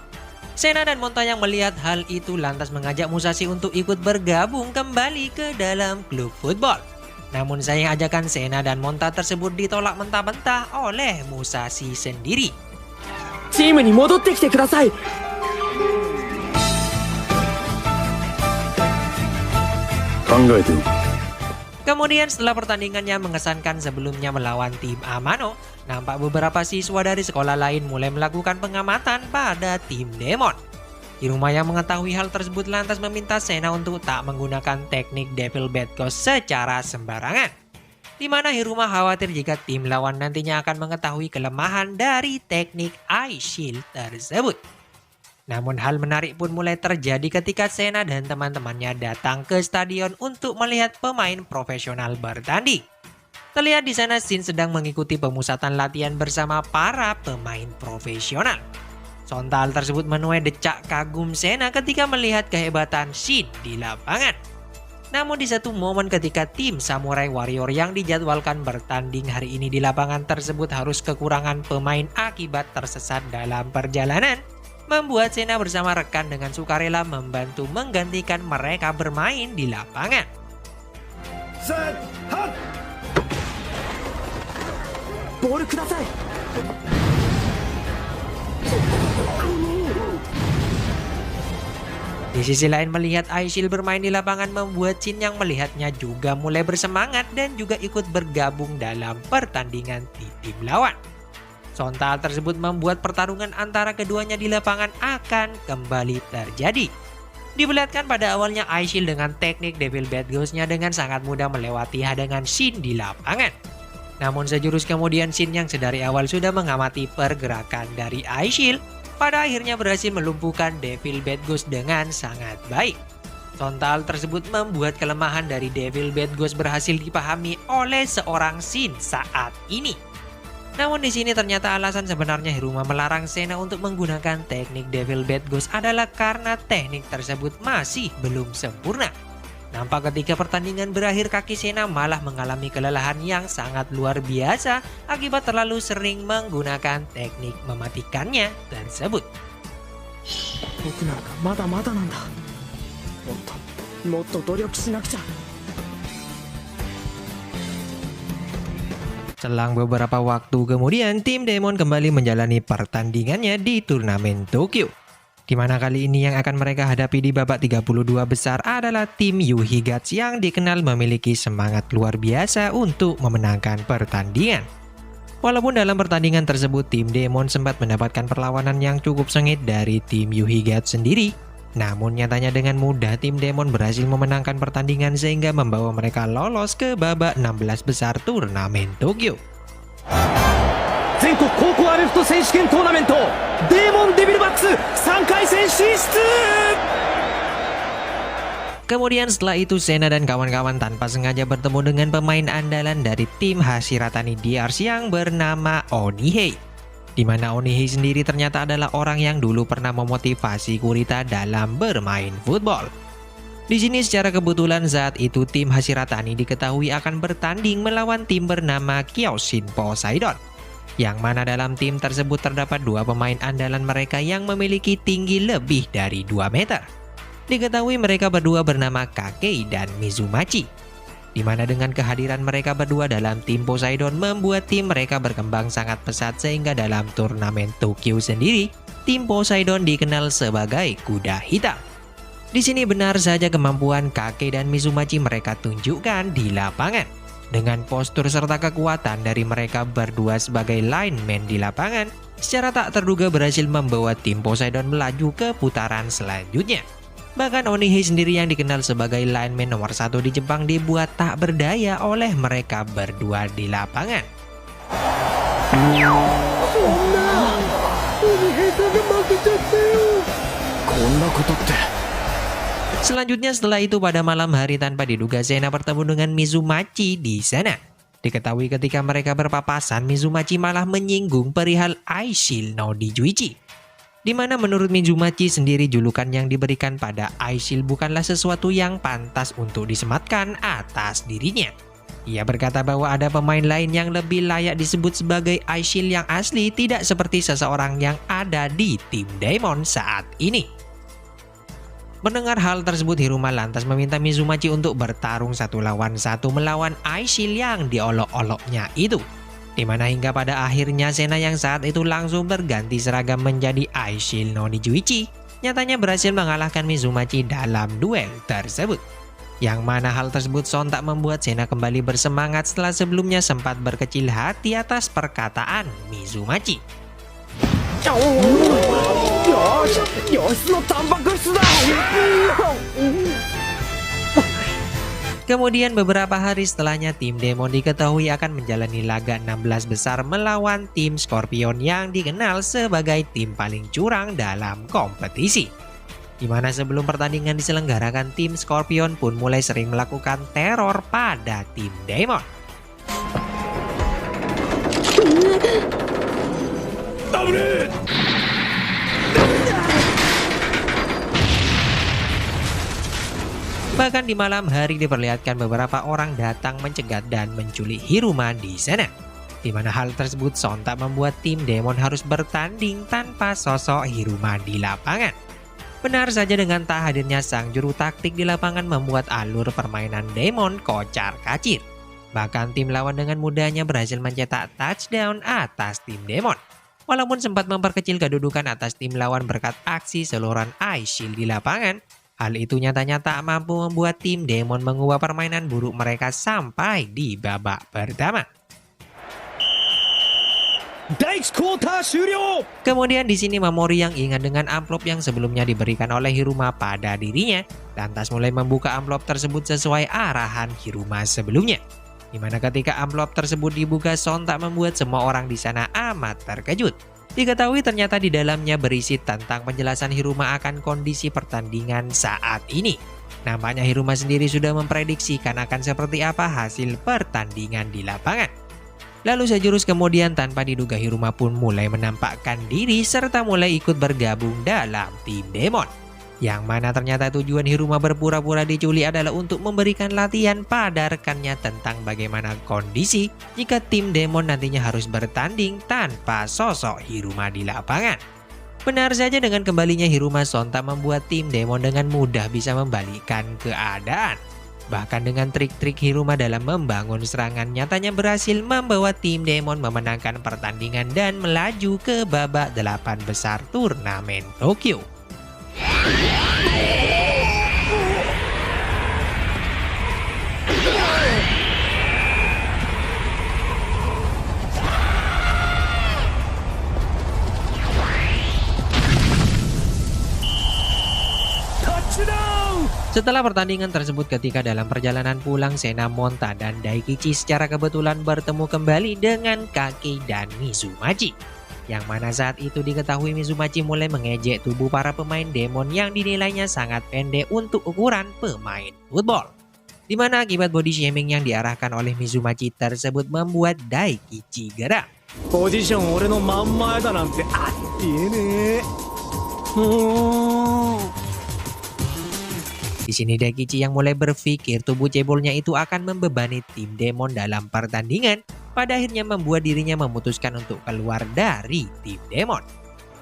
A: Sena dan Monta yang melihat hal itu lantas mengajak Musashi untuk ikut bergabung kembali ke dalam klub football. Namun sayang ajakan Sena dan Monta tersebut ditolak mentah-mentah oleh Musashi sendiri.
C: チームに戻ってきてください。
G: 考えておく。
A: Kemudian setelah pertandingannya mengesankan sebelumnya melawan tim Amano, nampak beberapa siswa dari sekolah lain mulai melakukan pengamatan pada tim Demon. Hiruma yang mengetahui hal tersebut lantas meminta Sena untuk tak menggunakan teknik Devil Bad Ghost secara sembarangan. Di mana Hiruma khawatir jika tim lawan nantinya akan mengetahui kelemahan dari teknik Ice Shield tersebut. Namun hal menarik pun mulai terjadi ketika Sena dan teman-temannya datang ke stadion untuk melihat pemain profesional bertanding. Terlihat di sana Shin sedang mengikuti pemusatan latihan bersama para pemain profesional. Sontak tersebut menuai decak kagum Sena ketika melihat kehebatan Shin di lapangan. Namun di satu momen ketika tim Samurai Warrior yang dijadwalkan bertanding hari ini di lapangan tersebut harus kekurangan pemain akibat tersesat dalam perjalanan, membuat Sena bersama rekan dengan sukarela membantu menggantikan mereka bermain di lapangan.
G: Set, hot.
C: ボールください。
A: Di sisi lain melihat Ice Shield bermain di lapangan membuat Shin yang melihatnya juga mulai bersemangat dan juga ikut bergabung dalam pertandingan di tim lawan. Sontak tersebut membuat pertarungan antara keduanya di lapangan akan kembali terjadi. Diperlihatkan pada awalnya Ice Shield dengan teknik Devil Bad Ghost-nya dengan sangat mudah melewati hadangan Shin di lapangan. Namun sejurus kemudian Shin yang sedari awal sudah mengamati pergerakan dari Ice Shield, pada akhirnya berhasil melumpuhkan Devil Bad Ghost dengan sangat baik. Sontak tersebut membuat kelemahan dari Devil Bad Ghost berhasil dipahami oleh seorang Shin saat ini. Namun di sini ternyata alasan sebenarnya Hiruma melarang Sena untuk menggunakan teknik Devil Bad Ghost adalah karena teknik tersebut masih belum sempurna. Nampak ketika pertandingan berakhir kaki Sena malah mengalami kelelahan yang sangat luar biasa akibat terlalu sering menggunakan teknik mematikannya tersebut.
C: 僕なんかまだまだなんだ。もっと努力しなくちゃ。
A: Selang beberapa waktu kemudian, tim Demon kembali menjalani pertandingannya di turnamen Tokyo. Di mana kali ini yang akan mereka hadapi di babak 32 besar adalah tim Yuhi Guts yang dikenal memiliki semangat luar biasa untuk memenangkan pertandingan. Walaupun dalam pertandingan tersebut tim Demon sempat mendapatkan perlawanan yang cukup sengit dari tim Yuhigat sendiri, namun nyatanya dengan mudah tim Demon berhasil memenangkan pertandingan sehingga membawa mereka lolos ke babak 16 besar turnamen Tokyo.
G: 全国高校アメフト選手権トーナメントデーモンデビルバックス3回戦進出。
A: Kemudian setelah itu Sena dan kawan-kawan tanpa sengaja bertemu dengan pemain andalan dari tim Hashiratani DRC yang bernama Onihei. Di mana Onihei sendiri ternyata adalah orang yang dulu pernah memotivasi Kurita dalam bermain football. Di sini secara kebetulan saat itu tim Hashiratani diketahui akan bertanding melawan tim bernama Kyoshin Poseidon. Yang mana dalam tim tersebut terdapat dua pemain andalan mereka yang memiliki tinggi lebih dari 2 meter. Diketahui mereka berdua bernama Kakei dan Mizumachi. Di mana dengan kehadiran mereka berdua dalam tim Poseidon membuat tim mereka berkembang sangat pesat sehingga dalam turnamen Tokyo sendiri, tim Poseidon dikenal sebagai kuda hitam. Di sini benar saja kemampuan Kakei dan Mizumachi mereka tunjukkan di lapangan. Dengan postur serta kekuatan dari mereka berdua sebagai lineman di lapangan, secara tak terduga berhasil membawa tim Poseidon melaju ke putaran selanjutnya. Bahkan Onihei sendiri yang dikenal sebagai lineman nomor 1 di Jepang dibuat tak berdaya oleh mereka berdua di lapangan. Selanjutnya setelah itu pada malam hari tanpa diduga Sena bertemu dengan Mizumachi di sana. Diketahui ketika mereka berpapasan Mizumachi malah menyinggung perihal Aishil no Dijuichi. Di mana menurut Mizumachi sendiri julukan yang diberikan pada Aishil bukanlah sesuatu yang pantas untuk disematkan atas dirinya. Ia berkata bahwa ada pemain lain yang lebih layak disebut sebagai Aishil yang asli, tidak seperti seseorang yang ada di tim Demon saat ini. Mendengar hal tersebut, Hiruma lantas meminta Mizumachi untuk bertarung 1 lawan 1 melawan Aishil yang diolok-oloknya itu. Di mana hingga pada akhirnya Sena yang saat itu langsung berganti seragam menjadi Aishil no Nijuichi, nyatanya berhasil mengalahkan Mizumachi dalam duel tersebut. Yang mana hal tersebut sontak membuat Sena kembali bersemangat setelah sebelumnya sempat berkecil hati atas perkataan Mizumachi. Kemudian beberapa hari setelahnya tim Demon diketahui akan menjalani laga 16 besar melawan tim Scorpion yang dikenal sebagai tim paling curang dalam kompetisi. Di mana sebelum pertandingan diselenggarakan tim Scorpion pun mulai sering melakukan teror pada tim Demon. Bahkan di malam hari diperlihatkan beberapa orang datang mencegat dan menculik Hiruma di sana. Di mana hal tersebut sontak membuat tim Demon harus bertanding tanpa sosok Hiruma di lapangan. Benar saja dengan tak hadirnya sang juru taktik di lapangan membuat alur permainan Demon kocar-kacir. Bahkan tim lawan dengan mudahnya berhasil mencetak touchdown atas tim Demon. Walaupun sempat memperkecil kedudukan atas tim lawan berkat aksi seluruhan Aishil di lapangan, hal itu nyatanya tak mampu membuat tim Demon mengubah permainan buruk mereka sampai di babak pertama. Kemudian di sini Mamori yang ingat dengan amplop yang sebelumnya diberikan oleh Hiruma pada dirinya, lantas mulai membuka amplop tersebut sesuai arahan Hiruma sebelumnya. Di mana ketika amplop tersebut dibuka sontak membuat semua orang di sana amat terkejut. Diketahui ternyata di dalamnya berisi tentang penjelasan Hiruma akan kondisi pertandingan saat ini. Nampaknya Hiruma sendiri sudah memprediksikan akan seperti apa hasil pertandingan di lapangan. Lalu sejurus kemudian tanpa diduga Hiruma pun mulai menampakkan diri serta mulai ikut bergabung dalam tim Demon. Yang mana ternyata tujuan Hiruma berpura-pura diculik adalah untuk memberikan latihan pada rekannya tentang bagaimana kondisi jika tim Demon nantinya harus bertanding tanpa sosok Hiruma di lapangan. Benar saja dengan kembalinya Hiruma sontak membuat tim Demon dengan mudah bisa membalikkan keadaan. Bahkan dengan trik-trik Hiruma dalam membangun serangan nyatanya berhasil membawa tim Demon memenangkan pertandingan dan melaju ke babak 8 besar turnamen Tokyo. Setelah pertandingan tersebut, ketika dalam perjalanan pulang, Sena, Monta, dan Daikichi secara kebetulan bertemu kembali dengan Kake dan Mizumachi. Yang mana saat itu diketahui Mizumachi mulai mengejek tubuh para pemain demon yang dinilainya sangat pendek untuk ukuran pemain football. Di mana akibat body shaming yang diarahkan oleh Mizumachi tersebut membuat Daikichi geram.
G: ポジション俺の真ん前だなんてありえねえ。
A: Di sini Daikichi yang mulai berpikir tubuh cebolnya itu akan membebani tim demon dalam pertandingan, pada akhirnya membuat dirinya memutuskan untuk keluar dari tim demon.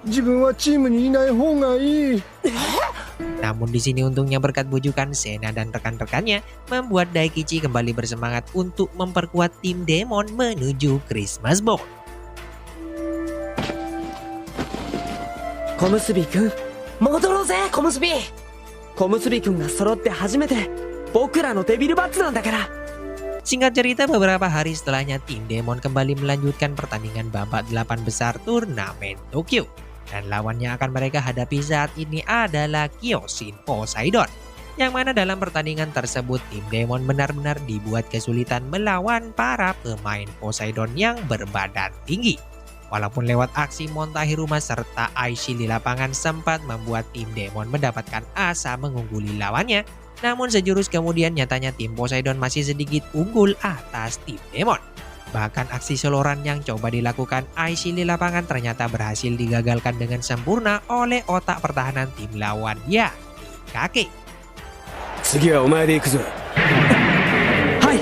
F: 自分はチームにいない方がいい。
A: Namun di sini untungnya berkat bujukan Sena dan rekan-rekannya membuat Daikichi kembali bersemangat untuk memperkuat tim demon menuju Christmas Ball.
C: 小結くん、
F: 戻ろうぜ、小結び。
C: 小結くんが揃って初めて僕らのデビルバッツなんだから。
A: Singkat cerita, beberapa hari setelahnya tim demon kembali melanjutkan pertandingan babak 8 besar turnamen Tokyo. Dan lawan yang akan mereka hadapi saat ini adalah Kyoshin Poseidon. Yang mana dalam pertandingan tersebut tim demon benar-benar dibuat kesulitan melawan para pemain Poseidon yang berbadan tinggi. Walaupun lewat aksi Monta Hiruma serta Aishil di lapangan sempat membuat tim demon mendapatkan asa mengungguli lawannya, namun sejurus kemudian nyatanya tim Poseidon masih sedikit unggul atas tim demon. Bahkan aksi soloran yang coba dilakukan Aishil di lapangan ternyata berhasil digagalkan dengan sempurna oleh otak pertahanan tim lawan, yakni Kake.
G: 次はお前で行くぞ。
C: はい。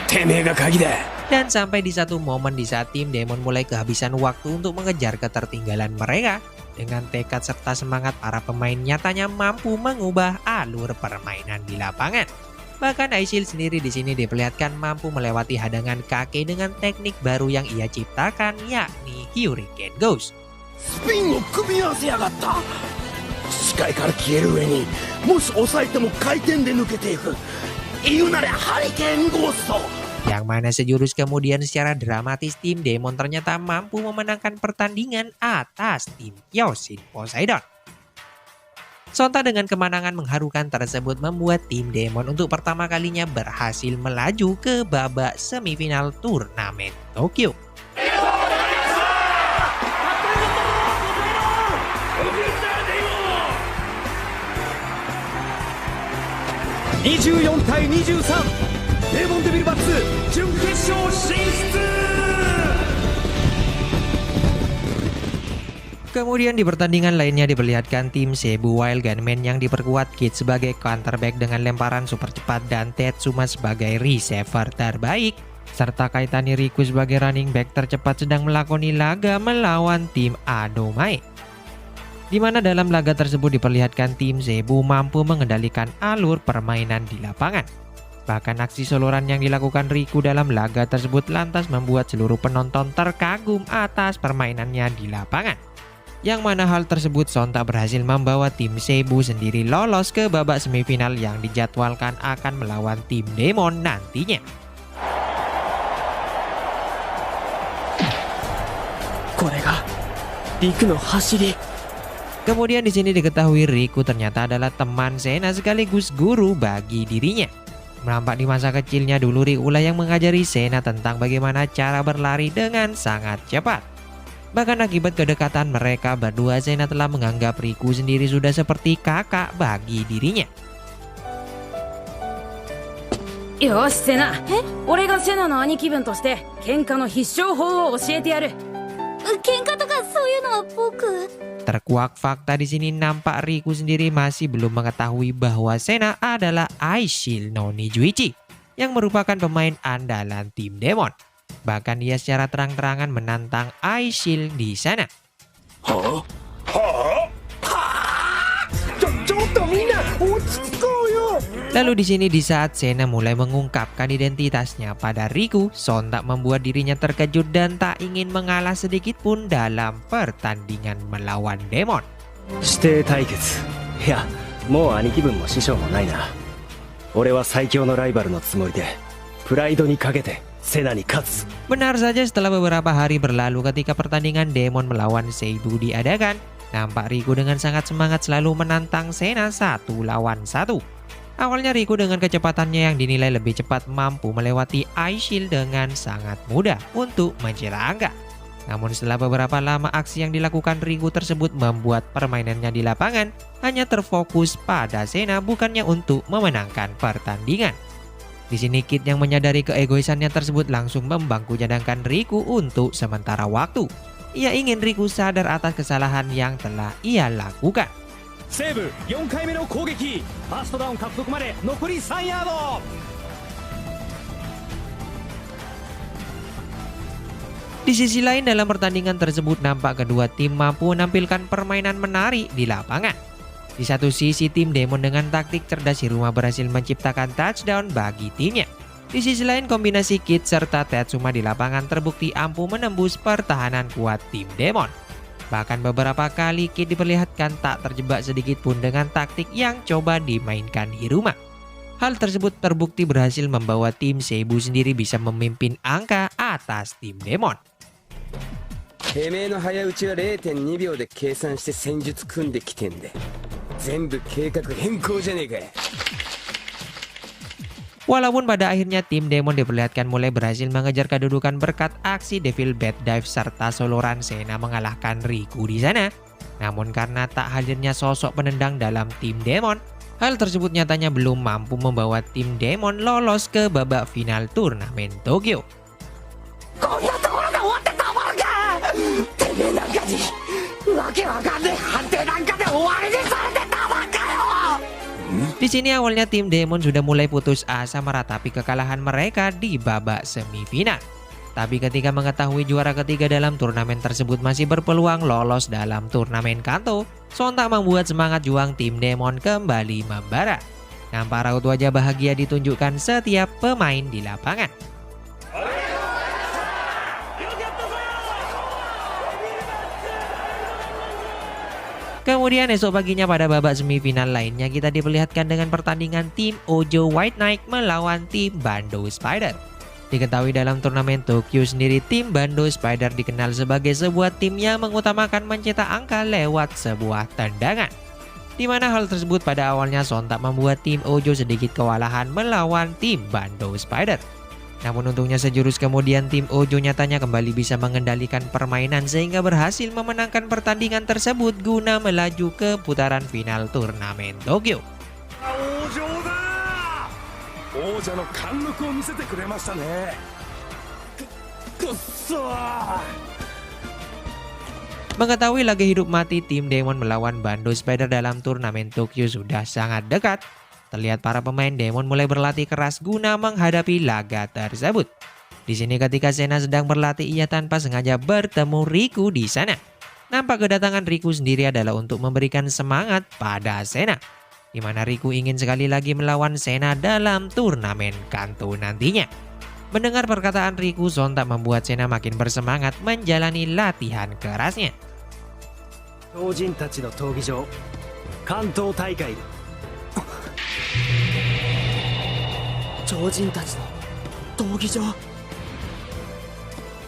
G: てめえが鍵だ。
A: Dan sampai di satu momen di saat tim demon mulai kehabisan waktu untuk mengejar ketertinggalan mereka, dengan tekad serta semangat para pemain nyatanya mampu mengubah alur permainan di lapangan. Bahkan Aishil sendiri di sini diperlihatkan mampu melewati hadangan Kake dengan teknik baru yang ia ciptakan, yakni Hurricane Ghost.
F: スピンを組み合わせやがった。視界から消える上に、もし抑えても回転で抜けていく。言うならハリケーンゴースト。
A: Yang mana sejurus kemudian secara dramatis tim demon ternyata mampu memenangkan pertandingan atas tim Kyoshin Poseidon. Sontak dengan kemenangan mengharukan tersebut membuat tim demon untuk pertama kalinya berhasil melaju ke babak semifinal turnamen Tokyo.
G: ...24対23 デーモンデビルバッツ準決勝進出。
A: Kemudian di pertandingan lainnya diperlihatkan tim Cebu Wild Gunmen yang diperkuat Kid sebagai counterback dengan lemparan super cepat dan Tetsuma sebagai receiver terbaik, serta Kaitani Riku sebagai running back tercepat sedang melakoni laga melawan tim Adomai. Di mana dalam laga tersebut diperlihatkan tim Cebu mampu mengendalikan alur permainan di lapangan. Bahkan aksi soloran yang dilakukan Riku dalam laga tersebut lantas membuat seluruh penonton terkagum atas permainannya di lapangan. Yang mana hal tersebut sontak berhasil membawa tim Cebu sendiri lolos ke babak semifinal yang dijadwalkan akan melawan tim Demon nantinya. Kemudian di sini diketahui Riku ternyata adalah teman Sena sekaligus guru bagi dirinya. Nampak di masa kecilnya dulu Riku yang mengajari Sena tentang bagaimana cara berlari dengan sangat cepat. Bahkan akibat kedekatan mereka berdua, Sena telah menganggap Riku sendiri sudah seperti kakak bagi dirinya.
H: よしセナ、俺がセナの兄貴分として喧嘩の必勝法を教えてやる。
B: 喧嘩とかそういうのは僕。
A: Terkuak fakta di sini nampak Riku sendiri masih belum mengetahui bahwa Sena adalah Aishil no Nijuichi yang merupakan pemain andalan tim Demon. Bahkan ia secara terang-terangan menantang Aishil di sana. Lalu di sini di saat Sena mulai mengungkapkan identitasnya pada Riku, sontak membuat dirinya terkejut dan tak ingin mengalah sedikit pun dalam pertandingan melawan Demon.
G: 指定対決。いや、もう兄貴分も師匠もないな。俺は最強のライバルのつもりで、プライドにかけてセナに勝つ。
A: Benar saja setelah beberapa hari berlalu ketika pertandingan Demon melawan Seibu diadakan, Nampak Riku dengan sangat semangat selalu menantang Sena 1 lawan 1. Awalnya Riku dengan kecepatannya yang dinilai lebih cepat mampu melewati Ice Shield dengan sangat mudah untuk mencela angka. Namun setelah beberapa lama aksi yang dilakukan Riku tersebut membuat permainannya di lapangan hanya terfokus pada Sena bukannya untuk memenangkan pertandingan. Di sini Kid yang menyadari keegoisannya tersebut langsung membangku cadangkan Riku untuk sementara waktu. Ia ingin Riku sadar atas kesalahan yang telah ia lakukan.
G: 西武4回目の攻撃、ファーストダウン獲得まで残り3ヤード。
A: Di sisi lain dalam pertandingan tersebut nampak kedua tim mampu menampilkan permainan menarik di lapangan. Di satu sisi tim Demon dengan taktik cerdas Hiruma berhasil menciptakan touchdown bagi timnya. Di sisi lain kombinasi Kid serta Tetsuma di lapangan terbukti ampuh menembus pertahanan kuat tim Demon. Bahkan beberapa kali Kid diperlihatkan tak terjebak sedikit pun dengan taktik yang coba dimainkan Hiruma. Hal tersebut terbukti berhasil membawa tim Seibu sendiri bisa memimpin angka atas tim Demon.
E: てめえの早打ちは 0.2 秒で計算して戦術組んできてんで全部計画変更じゃねえか。
A: Walaupun pada akhirnya tim Demon diperlihatkan mulai berhasil mengejar kedudukan berkat aksi Devil Bad Dive serta soloran Sena mengalahkan Riku di sana. Namun karena tak hadirnya sosok penendang dalam tim Demon, hal tersebut nyatanya belum mampu membawa tim Demon lolos ke babak final turnamen Tokyo.
F: こんなところで終わってたまるか。てめえなんかにわけわかんねえ判定なんかで終わりにされてたまんかよ。
A: Di sini awalnya tim Demon sudah mulai putus asa meratapi kekalahan mereka di babak semifinal. Tapi ketika mengetahui juara ketiga dalam turnamen tersebut masih berpeluang lolos dalam turnamen Kanto, sontak membuat semangat juang tim Demon kembali membara. Nampak raut wajah bahagia ditunjukkan setiap pemain di lapangan. Kemudian esok paginya pada babak semifinal lainnya kita diperlihatkan dengan pertandingan tim Ojo White Knight melawan tim Bando Spider. Diketahui dalam turnamen Tokyo sendiri tim Bando Spider dikenal sebagai sebuah tim yang mengutamakan mencetak angka lewat sebuah tendangan. Di mana hal tersebut pada awalnya sontak membuat tim Ojo sedikit kewalahan melawan tim Bando Spider. Namun untungnya sejurus kemudian tim Ojo nyatanya kembali bisa mengendalikan permainan sehingga berhasil memenangkan pertandingan tersebut guna melaju ke putaran final turnamen Tokyo.
F: 王者の貫禄を見せてくれましたね。くっそー。
A: Mengetahui laga hidup mati tim Demon melawan Bando Spider dalam turnamen Tokyo sudah sangat dekat, terlihat para pemain Demon mulai berlatih keras guna menghadapi laga tersebut. Di sini ketika Sena sedang berlatih ia tanpa sengaja bertemu Riku di sana. Nampak kedatangan Riku sendiri adalah untuk memberikan semangat pada Sena, di mana Riku ingin sekali lagi melawan Sena dalam turnamen Kanto nantinya. Mendengar perkataan Riku sontak membuat Sena makin bersemangat menjalani latihan kerasnya.
G: 超人たちの闘技場、関東大会。
C: 超人たちの闘技場。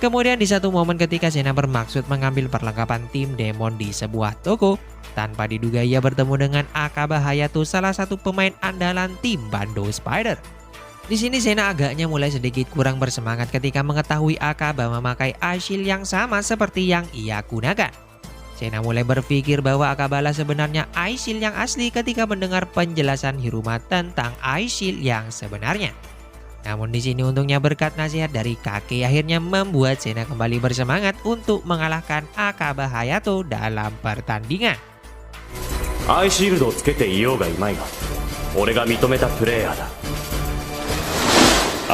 A: Kemudian di satu momen ketika Sena bermaksud mengambil perlengkapan tim Demon di sebuah toko, tanpa diduga ia bertemu dengan Akaba Hayato, salah satu pemain andalan tim Bando Spider. Di sini Sena agaknya mulai sedikit kurang bersemangat ketika mengetahui Akaba memakai Ice Shield yang sama seperti yang ia gunakan. Sena mulai berpikir bahwa Akaba lah sebenarnya Ice Shield yang asli ketika mendengar penjelasan Hiruma tentang Ice Shield yang sebenarnya. Namun di sini untungnya berkat nasihat dari kakek akhirnya membuat Sena kembali bersemangat untuk mengalahkan Akaba Hayato dalam pertandingan.
G: アイシールドをつけていようがいまいが俺が認めたプレイヤーだ。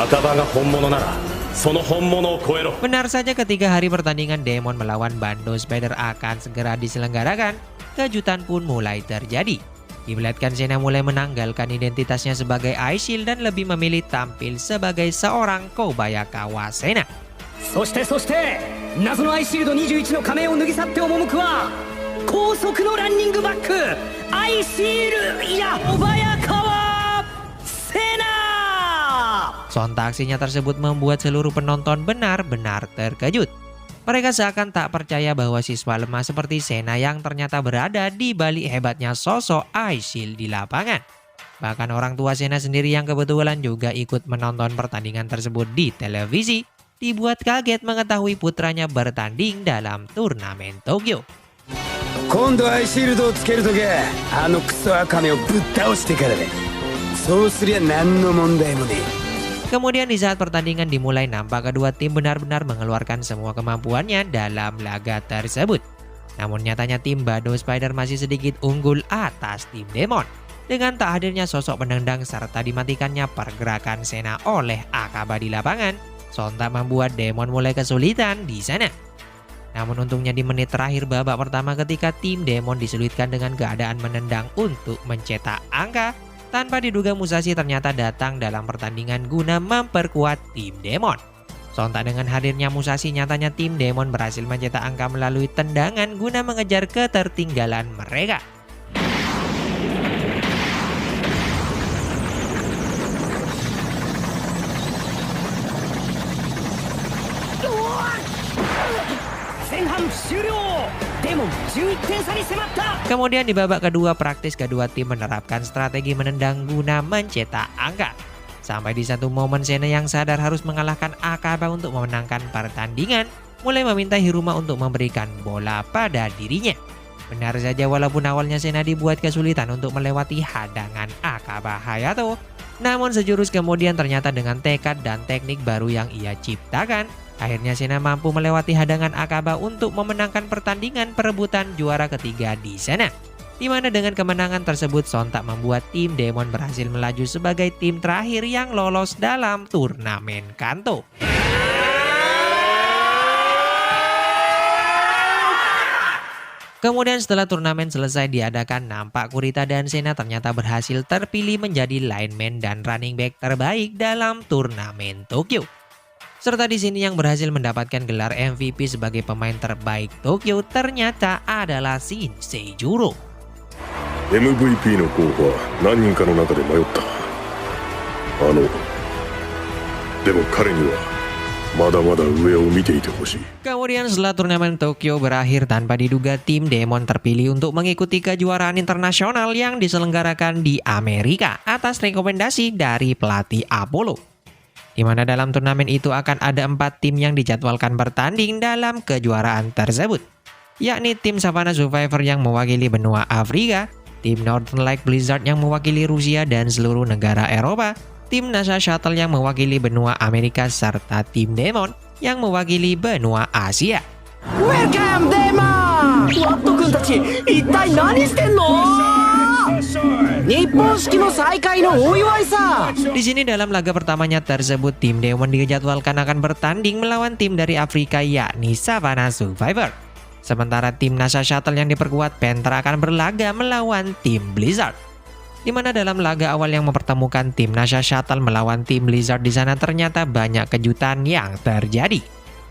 G: 赤羽が本物ならその本物を超えろ。
A: Benar saja ketika hari pertandingan Demon melawan Bando Spider akan segera diselenggarakan, kejutan pun mulai terjadi. Diperlihatkan Sena mulai menanggalkan identitasnya sebagai Ice Shield dan lebih memilih tampil sebagai seorang Kobayakawa Sena.
G: そして謎のアイシールド21の仮面を脱ぎ去って赴くは高速のランニングバックアイシールいや小早川セナ。
A: Sontak aksinya tersebut membuat seluruh penonton benar-benar terkejut. Mereka seakan tak percaya bahwa siswa lemah seperti Sena yang ternyata berada di balik hebatnya sosok Ice Shield di lapangan. Bahkan orang tua Sena sendiri yang kebetulan juga ikut menonton pertandingan tersebut di televisi, dibuat kaget mengetahui putranya bertanding dalam turnamen Tokyo.
E: 今度アイシールドをつけるときはあのクソアカメをぶっ倒してからだ。そうすりゃ何の問題もねえ。
A: Kemudian di saat pertandingan dimulai nampak kedua tim benar-benar mengeluarkan semua kemampuannya dalam laga tersebut. Namun nyatanya tim Bado Spider masih sedikit unggul atas tim Demon. Dengan tak hadirnya sosok penendang serta dimatikannya pergerakan Sena oleh Akaba di lapangan, sontak membuat Demon mulai kesulitan di sana. Namun untungnya di menit terakhir babak pertama ketika tim Demon disulitkan dengan keadaan menendang untuk mencetak angka, tanpa diduga Musashi ternyata datang dalam pertandingan guna memperkuat tim Demon. Sontak dengan hadirnya Musashi, nyatanya tim Demon berhasil mencetak angka melalui tendangan guna mengejar ketertinggalan mereka. Kemudian di babak kedua praktis kedua tim menerapkan strategi menendang guna mencetak angka. Sampai di satu momen Sena yang sadar harus mengalahkan Akaba untuk memenangkan pertandingan, mulai meminta Hiruma untuk memberikan bola pada dirinya. Benar saja walaupun awalnya Sena dibuat kesulitan untuk melewati hadangan Akaba Hayato, namun sejurus kemudian ternyata dengan tekad dan teknik baru yang ia ciptakan, akhirnya Sena mampu melewati hadangan Akaba untuk memenangkan pertandingan perebutan juara ketiga di sana. Di mana dengan kemenangan tersebut sontak membuat tim Demon berhasil melaju sebagai tim terakhir yang lolos dalam turnamen Kanto. Kemudian setelah turnamen selesai diadakan, nampak Kurita dan Sena ternyata berhasil terpilih menjadi lineman dan running back terbaik dalam turnamen Tokyo. Serta di sini yang berhasil mendapatkan gelar MVP sebagai pemain terbaik Tokyo ternyata adalah Shin Seijuro.
I: MVP の候補は何人かの中で迷った。でも彼にはまだまだ上を見ていてほしい。
A: Kemudian setelah turnamen Tokyo berakhir tanpa diduga, tim Demon terpilih untuk mengikuti kejuaraan internasional yang diselenggarakan di Amerika atas rekomendasi dari pelatih Apollo. Di mana dalam turnamen itu akan ada 4 tim yang dijadwalkan bertanding dalam kejuaraan tersebut, yakni tim Savannah Survivor yang mewakili benua Afrika, tim Northern Light Blizzard yang mewakili Rusia dan seluruh negara Eropa, tim NASA Shuttle yang mewakili benua Amerika, serta tim Demon yang mewakili benua Asia.
C: Welcome, Demon! Watto君たち、一体何してんの？日本式の再会のお祝いさ。
A: Di sini dalam laga pertamanya tersebut, tim Demon dijadwalkan akan bertanding melawan tim dari Afrika yakni Savannah Survivor. Sementara tim NASA Shuttle yang diperkuat Panther akan berlaga melawan tim Blizzard. Di mana dalam laga awal yang mempertemukan tim NASA Shuttle melawan tim Blizzard, di sana ternyata banyak kejutan yang terjadi.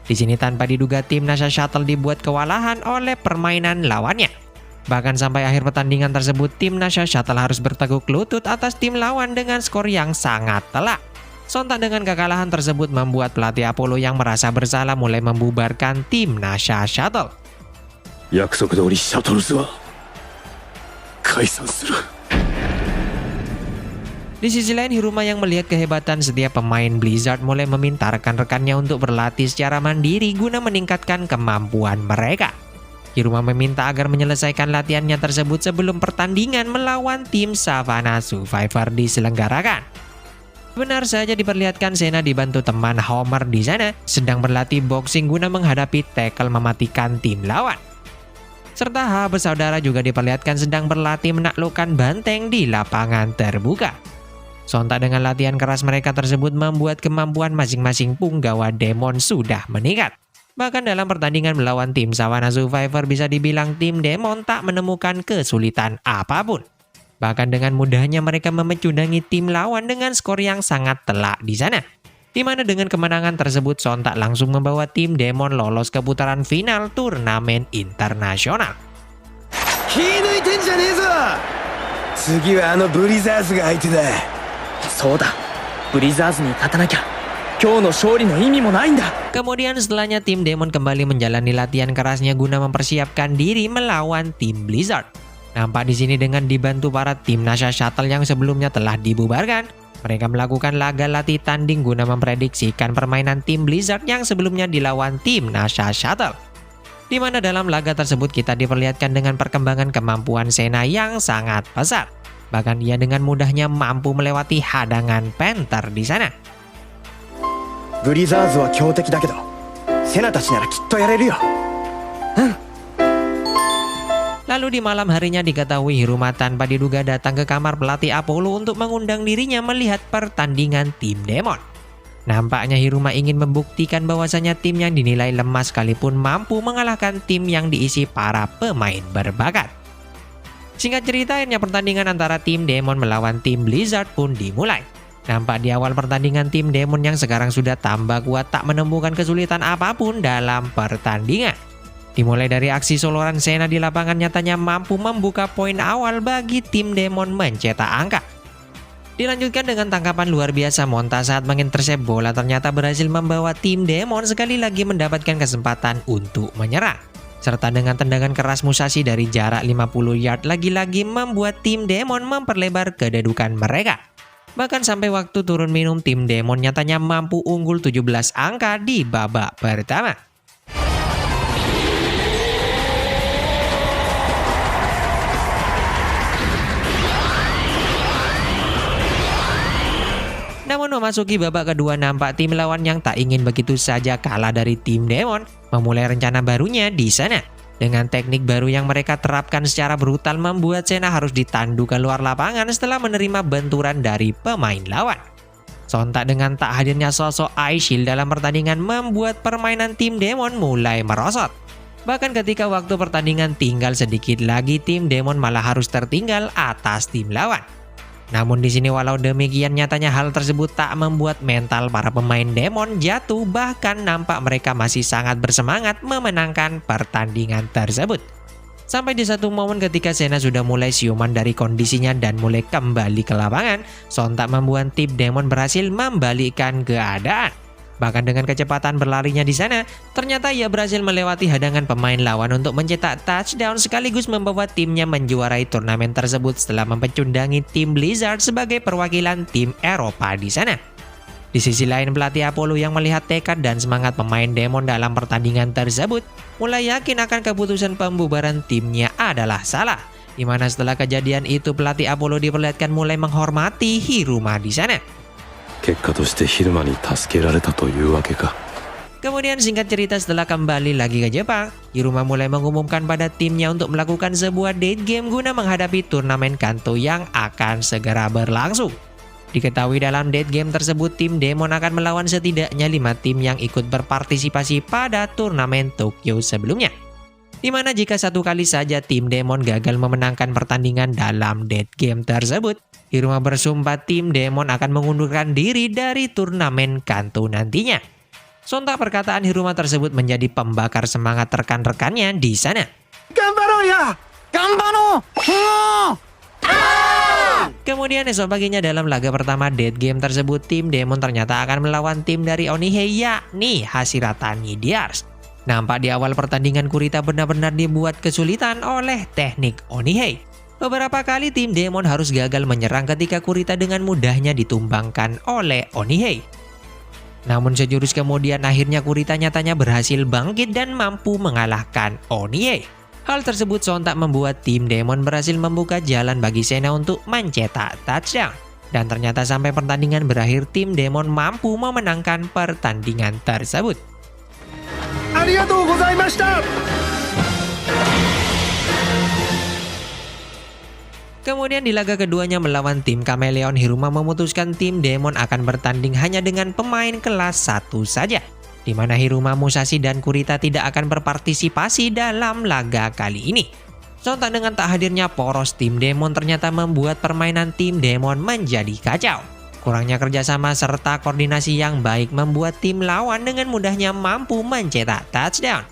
A: Di sini tanpa diduga tim NASA Shuttle dibuat kewalahan oleh permainan lawannya. Bahkan sampai akhir pertandingan tersebut, tim NASA Shuttle harus berteguk lutut atas tim lawan dengan skor yang sangat telak. Sontak dengan kekalahan tersebut membuat pelatih Apollo yang merasa bersalah mulai membubarkan tim NASA Shuttle.
I: 約束通りシャトルズは解散する。
A: Di sisi lain, Hiruma yang melihat kehebatan setiap pemain Blizzard mulai meminta rekan-rekannya untuk berlatih secara mandiri guna meningkatkan kemampuan mereka. Hiruma meminta agar menyelesaikan latihannya tersebut sebelum pertandingan melawan tim Savannah Survivor diselenggarakan. Benar saja diperlihatkan Sena dibantu teman Homer di sana sedang berlatih boxing guna menghadapi tackle mematikan tim lawan. Serta H bersaudara juga diperlihatkan sedang berlatih menaklukkan banteng di lapangan terbuka. Sontak dengan latihan keras mereka tersebut membuat kemampuan masing-masing punggawa Demon sudah meningkat. Bahkan dalam pertandingan melawan tim Savannah Survivor bisa dibilang tim Demon tak menemukan kesulitan apapun. Bahkan dengan mudahnya mereka memecundangi tim lawan dengan skor yang sangat telak di sana. Di mana dengan kemenangan tersebut sontak langsung membawa tim Demon lolos ke putaran final turnamen internasional.
E: 気抜いてんじゃねえぞ。次はあのブリザーズが相手だ。
C: そうだ、ブリザーズに勝たなきゃ。今日の勝利の意味もないんだ。
A: Kemudian setelahnya tim Demon kembali menjalani latihan kerasnya guna mempersiapkan diri melawan tim Blizzard. Nampak di sini dengan dibantu para tim NASA Shuttle yang sebelumnya telah dibubarkan, mereka melakukan laga latih tanding guna memprediksikan permainan tim Blizzard yang sebelumnya dilawan tim NASA Shuttle. Di mana dalam laga tersebut kita diperlihatkan dengan perkembangan kemampuan Senna yang sangat pesat. Bahkan ia dengan mudahnya mampu melewati hadangan Panther di sana.
C: ブリザーズは強敵だけどセナたちならきっとやれるよ。
A: Lalu di malam harinya diketahui Hiruma tanpa diduga datang ke kamar pelatih Apollo untuk mengundang dirinya melihat pertandingan tim Demon. Nampaknya Hiruma ingin membuktikan bahwasanya tim yang dinilai lemah sekalipun mampu mengalahkan tim yang diisi para pemain berbakat. Singkat cerita, akhirnya pertandingan antara tim Demon melawan tim Blizzard pun dimulai. Nampak di awal pertandingan tim Demon yang sekarang sudah tambah kuat tak menemukan kesulitan apapun dalam pertandingan. Dimulai dari aksi soloran Senna di lapangan nyatanya mampu membuka poin awal bagi tim Demon mencetak angka. Dilanjutkan dengan tangkapan luar biasa Monta saat mengintercept bola ternyata berhasil membawa tim Demon sekali lagi mendapatkan kesempatan untuk menyerang. Serta dengan tendangan keras Musashi dari jarak 50 yard lagi-lagi membuat tim Demon memperlebar kedudukan mereka. Bahkan sampai waktu turun minum tim Demon nyatanya mampu unggul 17 angka di babak pertama. Namun memasuki babak kedua nampak tim lawan yang tak ingin begitu saja kalah dari tim Demon memulai rencana barunya di sana. Dengan teknik baru yang mereka terapkan secara brutal membuat Senna harus ditandu ke luar lapangan setelah menerima benturan dari pemain lawan. Sontak dengan tak hadirnya sosok Ice Shield dalam pertandingan membuat permainan tim Demon mulai merosot. Bahkan ketika waktu pertandingan tinggal sedikit lagi tim Demon malah harus tertinggal atas tim lawan. Namun di sini walau demikian nyatanya hal tersebut tak membuat mental para pemain Demon jatuh, bahkan nampak mereka masih sangat bersemangat memenangkan pertandingan tersebut. Sampai di satu momen ketika Senna sudah mulai siuman dari kondisinya dan mulai kembali ke lapangan, sontak membuat tim Demon berhasil membalikkan keadaan. Bahkan dengan kecepatan berlarinya di sana, ternyata ia berhasil melewati hadangan pemain lawan untuk mencetak touchdown sekaligus membawa timnya menjuarai turnamen tersebut setelah mempecundangi tim Blizzard sebagai perwakilan tim Eropa di sana. Di sisi lain pelatih Apollo yang melihat tekad dan semangat pemain Demon dalam pertandingan tersebut mulai yakin akan keputusan pembubaran timnya adalah salah. Di mana setelah kejadian itu pelatih Apollo diperlihatkan mulai menghormati Hiruma di sana.
I: 結果としてヒルマに助けられたというわけか。
A: Kemudian singkat cerita setelah kembali lagi ke Jepang, Hiruma mulai mengumumkan pada timnya untuk melakukan sebuah date game guna menghadapi turnamen Kanto yang akan segera berlangsung. Diketahui dalam date game tersebut tim Demon akan melawan setidaknya 5 tim yang ikut berpartisipasi pada turnamen Tokyo sebelumnya. Di mana jika satu kali saja tim Demon gagal memenangkan pertandingan dalam date game tersebut, Hiruma bersumpah tim Demon akan mengundurkan diri dari turnamen Kanto nantinya. Sontak perkataan Hiruma tersebut menjadi pembakar semangat rekan-rekannya di sana.
F: Gambaro ya! Gambaro!
A: Kemudian esok paginya dalam laga pertama date game tersebut, tim Demon ternyata akan melawan tim dari Onihei yakni Hashirata Nidiars. Nampak di awal pertandingan Kurita benar-benar dibuat kesulitan oleh teknik Onihei. Beberapa kali tim Demon harus gagal menyerang ketika Kurita dengan mudahnya ditumbangkan oleh Onihei. Namun sejurus kemudian akhirnya Kurita nyatanya berhasil bangkit dan mampu mengalahkan Onihei. Hal tersebut sontak membuat tim Demon berhasil membuka jalan bagi Senna untuk mencetak touchdown. Dan ternyata sampai pertandingan berakhir tim Demon mampu memenangkan pertandingan tersebut.
F: Arigatou gozaimashita!
A: Kemudian di laga keduanya melawan tim Chameleon, Hiruma memutuskan tim Demon akan bertanding hanya dengan pemain kelas 1 saja. Di mana Hiruma, Musashi, dan Kurita tidak akan berpartisipasi dalam laga kali ini. Sontak dengan tak hadirnya poros tim Demon ternyata membuat permainan tim Demon menjadi kacau. Kurangnya kerjasama serta koordinasi yang baik membuat tim lawan dengan mudahnya mampu mencetak touchdown.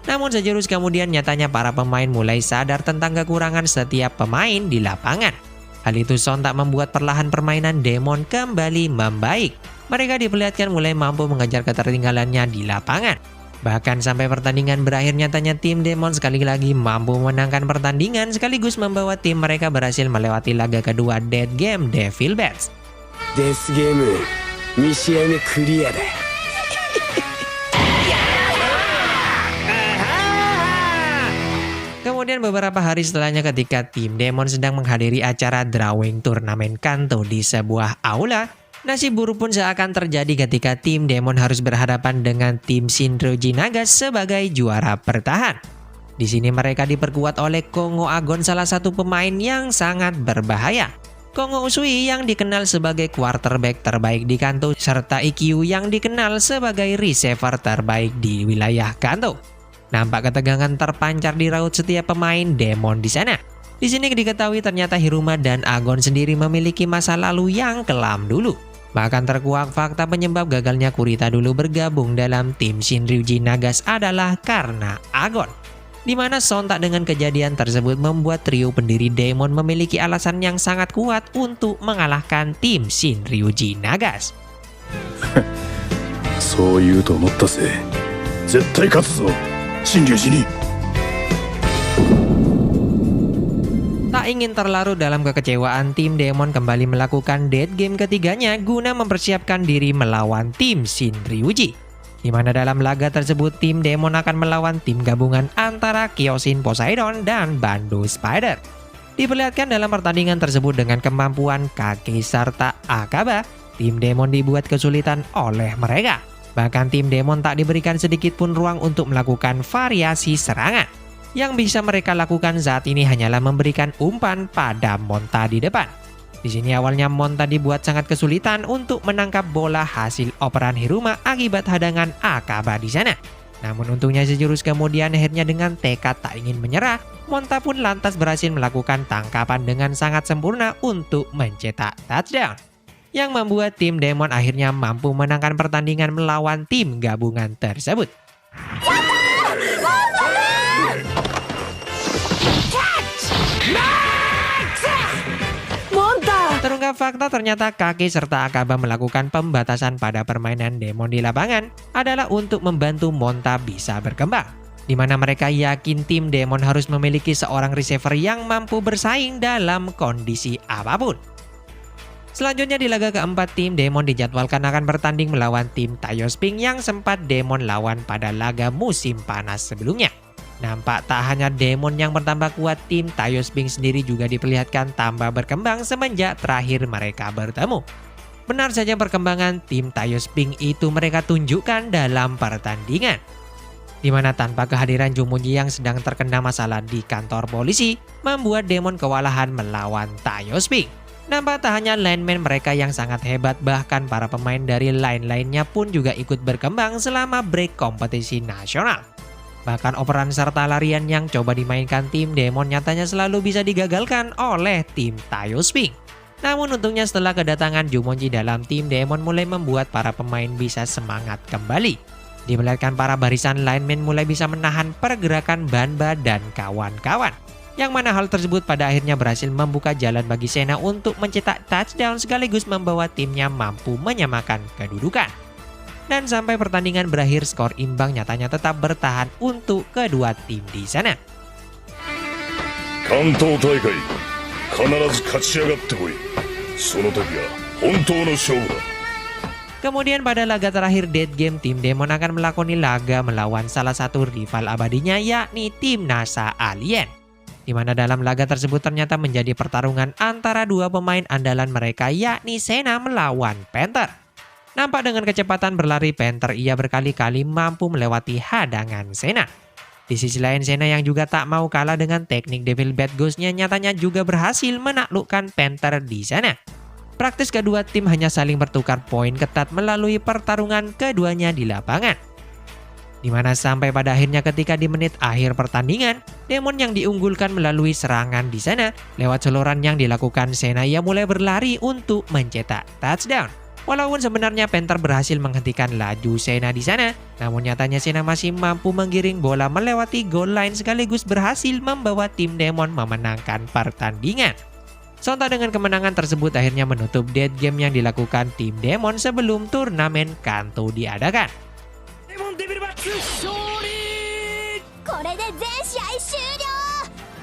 A: Namun sejurus kemudian nyatanya para pemain mulai sadar tentang kekurangan setiap pemain di lapangan. Hal itu sontak membuat perlahan permainan Demon kembali membaik. mereka diperlihatkan mulai mampu mengejar ketertinggalannya di lapangan. Bahkan sampai pertandingan berakhir, nyatanya tim Demon sekali lagi mampu memenangkan pertandingan sekaligus membawa tim mereka berhasil melewati laga kedua Dead Game Devil Bats.
E: デスゲーム2試合目クリアだ。
A: Kemudian beberapa hari setelahnya ketika tim Demon sedang menghadiri acara drawing turnamen Kanto di sebuah aula, nasib buruk pun seakan terjadi ketika tim Demon harus berhadapan dengan tim Shinryuji Nagas sebagai juara bertahan. Di sini mereka diperkuat oleh Kongo Agon, salah satu pemain yang sangat berbahaya. Kongo Usui yang dikenal sebagai quarterback terbaik di Kanto, serta Ikkyu yang dikenal sebagai receiver terbaik di wilayah Kanto. Nampak ketegangan terpancar di raut setiap pemain Demon di sana. Di sini diketahui ternyata Hiruma dan Agon sendiri memiliki masa lalu yang kelam dulu. Bahkan terkuak fakta penyebab gagalnya Kurita dulu bergabung dalam tim Shinryuji Nagas adalah karena Agon. Di mana sontak dengan kejadian tersebut membuat trio pendiri Demon memiliki alasan yang sangat kuat untuk mengalahkan tim Shinryuji Nagas.
I: そう言うと思ったぜ。絶対勝つぞ、新龍寺に。
A: Tak ingin terlarut dalam kekecewaan, tim Demon kembali melakukan dead game ketiganya guna mempersiapkan diri melawan tim Shinryuji. Di mana dalam laga tersebut tim Demon akan melawan tim gabungan antara Kyoshin Poseidon dan Bando Spider. Diperlihatkan dalam pertandingan tersebut dengan kemampuan Kake serta Akaba, tim Demon dibuat kesulitan oleh mereka. Bahkan tim Demon tak diberikan sedikit pun ruang untuk melakukan variasi serangan. Yang bisa mereka lakukan saat ini hanyalah memberikan umpan pada Monta di depan. Di sini awalnya Monta dibuat sangat kesulitan untuk menangkap bola hasil operan Hiruma akibat hadangan Akaba di sana. Namun untungnya sejurus kemudian akhirnya dengan tekad tak ingin menyerah, Monta pun lantas berhasil melakukan tangkapan dengan sangat sempurna untuk mencetak touchdown. Yang membuat tim Demon akhirnya mampu menangkan pertandingan melawan tim gabungan tersebut. Terungkap fakta ternyata Kake serta Akaba melakukan pembatasan pada permainan Demon di lapangan adalah untuk membantu Monta bisa berkembang. Di mana mereka yakin tim Demon harus memiliki seorang receiver yang mampu bersaing dalam kondisi apapun. Selanjutnya di laga keempat, tim Demon dijadwalkan akan bertanding melawan tim Tayosping yang sempat Demon lawan pada laga musim panas sebelumnya. Nampak tak hanya Demon yang bertambah kuat, tim Tayosping sendiri juga diperlihatkan tambah berkembang semenjak terakhir mereka bertemu. Benar saja perkembangan tim Tayosping itu mereka tunjukkan dalam pertandingan. Di mana tanpa kehadiran Jumonji yang sedang terkena masalah di kantor polisi, membuat Demon kewalahan melawan Tayosping. Nampak tak hanya lineman mereka yang sangat hebat, bahkan para pemain dari line-lainnya pun juga ikut berkembang selama break kompetisi nasional. Bahkan operan serta larian yang coba dimainkan tim Demon nyatanya selalu bisa digagalkan oleh tim Tayosping. Namun untungnya setelah kedatangan Jumonji dalam tim Demon mulai membuat para pemain bisa semangat kembali. Diperlihatkan para barisan lineman mulai bisa menahan pergerakan Banba dan kawan-kawan. Yang mana hal tersebut pada akhirnya berhasil membuka jalan bagi Sena untuk mencetak touchdown sekaligus membawa timnya mampu menyamakan kedudukan. Dan sampai pertandingan berakhir, skor imbang nyatanya tetap bertahan untuk kedua tim di sana.
I: Kanto Taikai, 必ず勝ち上がってこい。その時が本当の勝負だ。
A: Kemudian pada laga terakhir Dead Game, tim Demon akan melakoni laga melawan salah satu rival abadinya yakni tim NASA Alien. Di mana dalam laga tersebut ternyata menjadi pertarungan antara dua pemain andalan mereka yakni Sena melawan Panther. Nampak dengan kecepatan berlari Panther, ia berkali-kali mampu melewati hadangan Sena. Di sisi lain Sena yang juga tak mau kalah dengan teknik Devil Bat Ghost-nya nyatanya juga berhasil menaklukkan Panther di sana. Praktis kedua tim hanya saling bertukar poin ketat melalui pertarungan keduanya di lapangan. Di mana sampai pada akhirnya ketika di menit akhir pertandingan, Demon yang diunggulkan melalui serangan di sana, lewat seloran yang dilakukan Sena ia mulai berlari untuk mencetak touchdown. Walaupun sebenarnya Panther berhasil menghentikan laju Sena di sana, namun nyatanya Sena masih mampu menggiring bola melewati goal line sekaligus berhasil membawa tim Demon memenangkan pertandingan. Sontak dengan kemenangan tersebut akhirnya menutup dead game yang dilakukan tim Demon sebelum turnamen Kanto diadakan.
B: これで全試合終了。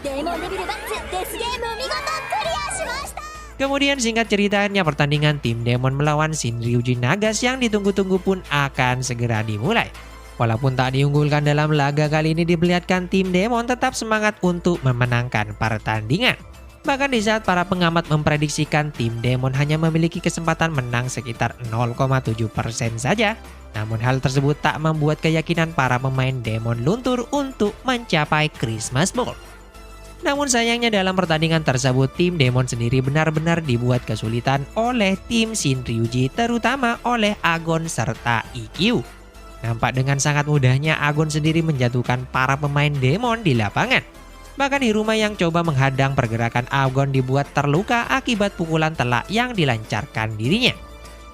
B: デーモンデビルバッツデスゲーム見事クリアしました。
A: Kemudian singkat ceritanya pertandingan tim Demon melawan Shinryuji Nagas yang ditunggu-tunggu pun akan segera dimulai. Walaupun tak diunggulkan dalam laga kali ini, diperlihatkan tim Demon tetap semangat untuk memenangkan pertandingan. Bahkan di saat para pengamat memprediksikan tim Demon hanya memiliki kesempatan menang sekitar 0,7% saja, namun hal tersebut tak membuat keyakinan para pemain Demon luntur untuk mencapai Christmas Ball. Namun sayangnya dalam pertandingan tersebut tim Demon sendiri benar-benar dibuat kesulitan oleh tim Shinryuji, terutama oleh Agon serta IQ. Nampak dengan sangat mudahnya Agon sendiri menjatuhkan para pemain Demon di lapangan. Bahkan Hiruma yang coba menghadang pergerakan Agon dibuat terluka akibat pukulan telak yang dilancarkan dirinya.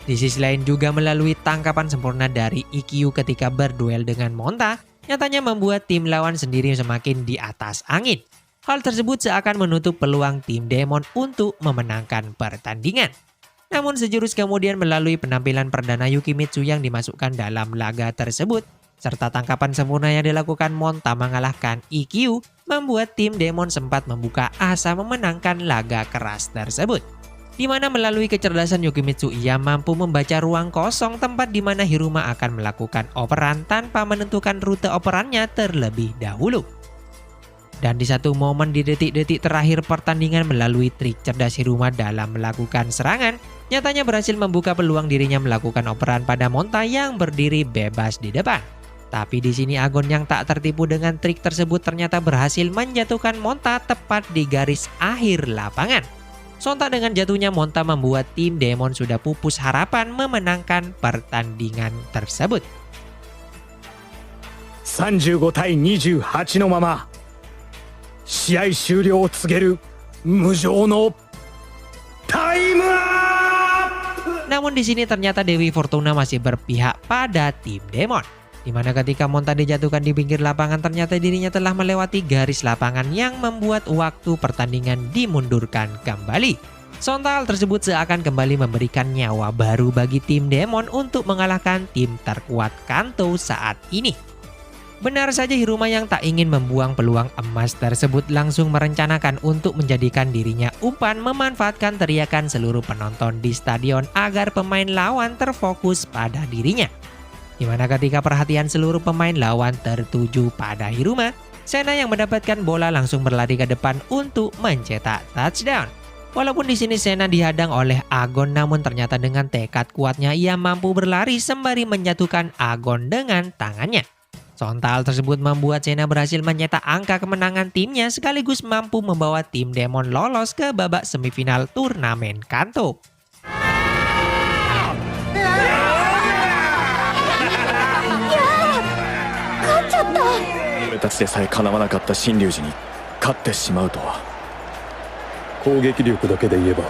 A: Di sisi lain juga melalui tangkapan sempurna dari IQ ketika berduel dengan Monta, nyatanya membuat tim lawan sendiri semakin di atas angin. Hal tersebut seakan menutup peluang tim Demon untuk memenangkan pertandingan. Namun sejurus kemudian melalui penampilan perdana Yukimitsu yang dimasukkan dalam laga tersebut, serta tangkapan sempurna yang dilakukan Monta mengalahkan IQ, membuat tim Demon sempat membuka asa memenangkan laga keras tersebut. Di mana melalui kecerdasan Yukimitsu ia mampu membaca ruang kosong tempat di mana Hiruma akan melakukan operan tanpa menentukan rute operannya terlebih dahulu. Dan di satu momen di detik-detik terakhir pertandingan melalui trik cerdas Hiruma dalam melakukan serangan, nyatanya berhasil membuka peluang dirinya melakukan operan pada Monta yang berdiri bebas di depan. Tapi di sini Agon yang tak tertipu dengan trik tersebut ternyata berhasil menjatuhkan Monta tepat di garis akhir lapangan. Sontak dengan jatuhnya Monta membuat tim Demon sudah pupus harapan memenangkan pertandingan tersebut.
F: 35対28のまま試合終了を告げる無情のタイムアップ。
A: Namun di sini ternyata Dewi Fortuna masih berpihak pada tim Demon. Di mana ketika Monta dijatuhkan di pinggir lapangan ternyata dirinya telah melewati garis lapangan yang membuat waktu pertandingan dimundurkan kembali. Sontak hal tersebut seakan kembali memberikan nyawa baru bagi tim Demon untuk mengalahkan tim terkuat Kanto saat ini. Benar saja Hiruma yang tak ingin membuang peluang emas tersebut langsung merencanakan untuk menjadikan dirinya umpan memanfaatkan teriakan seluruh penonton di stadion agar pemain lawan terfokus pada dirinya. Di mana ketika perhatian seluruh pemain lawan tertuju pada Hiruma, Sena yang mendapatkan bola langsung berlari ke depan untuk mencetak touchdown. Walaupun di sini Sena dihadang oleh Agon, namun ternyata dengan tekad kuatnya ia mampu berlari sembari menjatuhkan Agon dengan tangannya. Sontal tersebut membuat Sena berhasil mencetak angka kemenangan timnya sekaligus mampu membawa tim Demon lolos ke babak semifinal turnamen Kanto.
F: 俺たちでさえかなわなかった新龍寺に勝ってしまうとは。
I: 攻撃力だけで言えば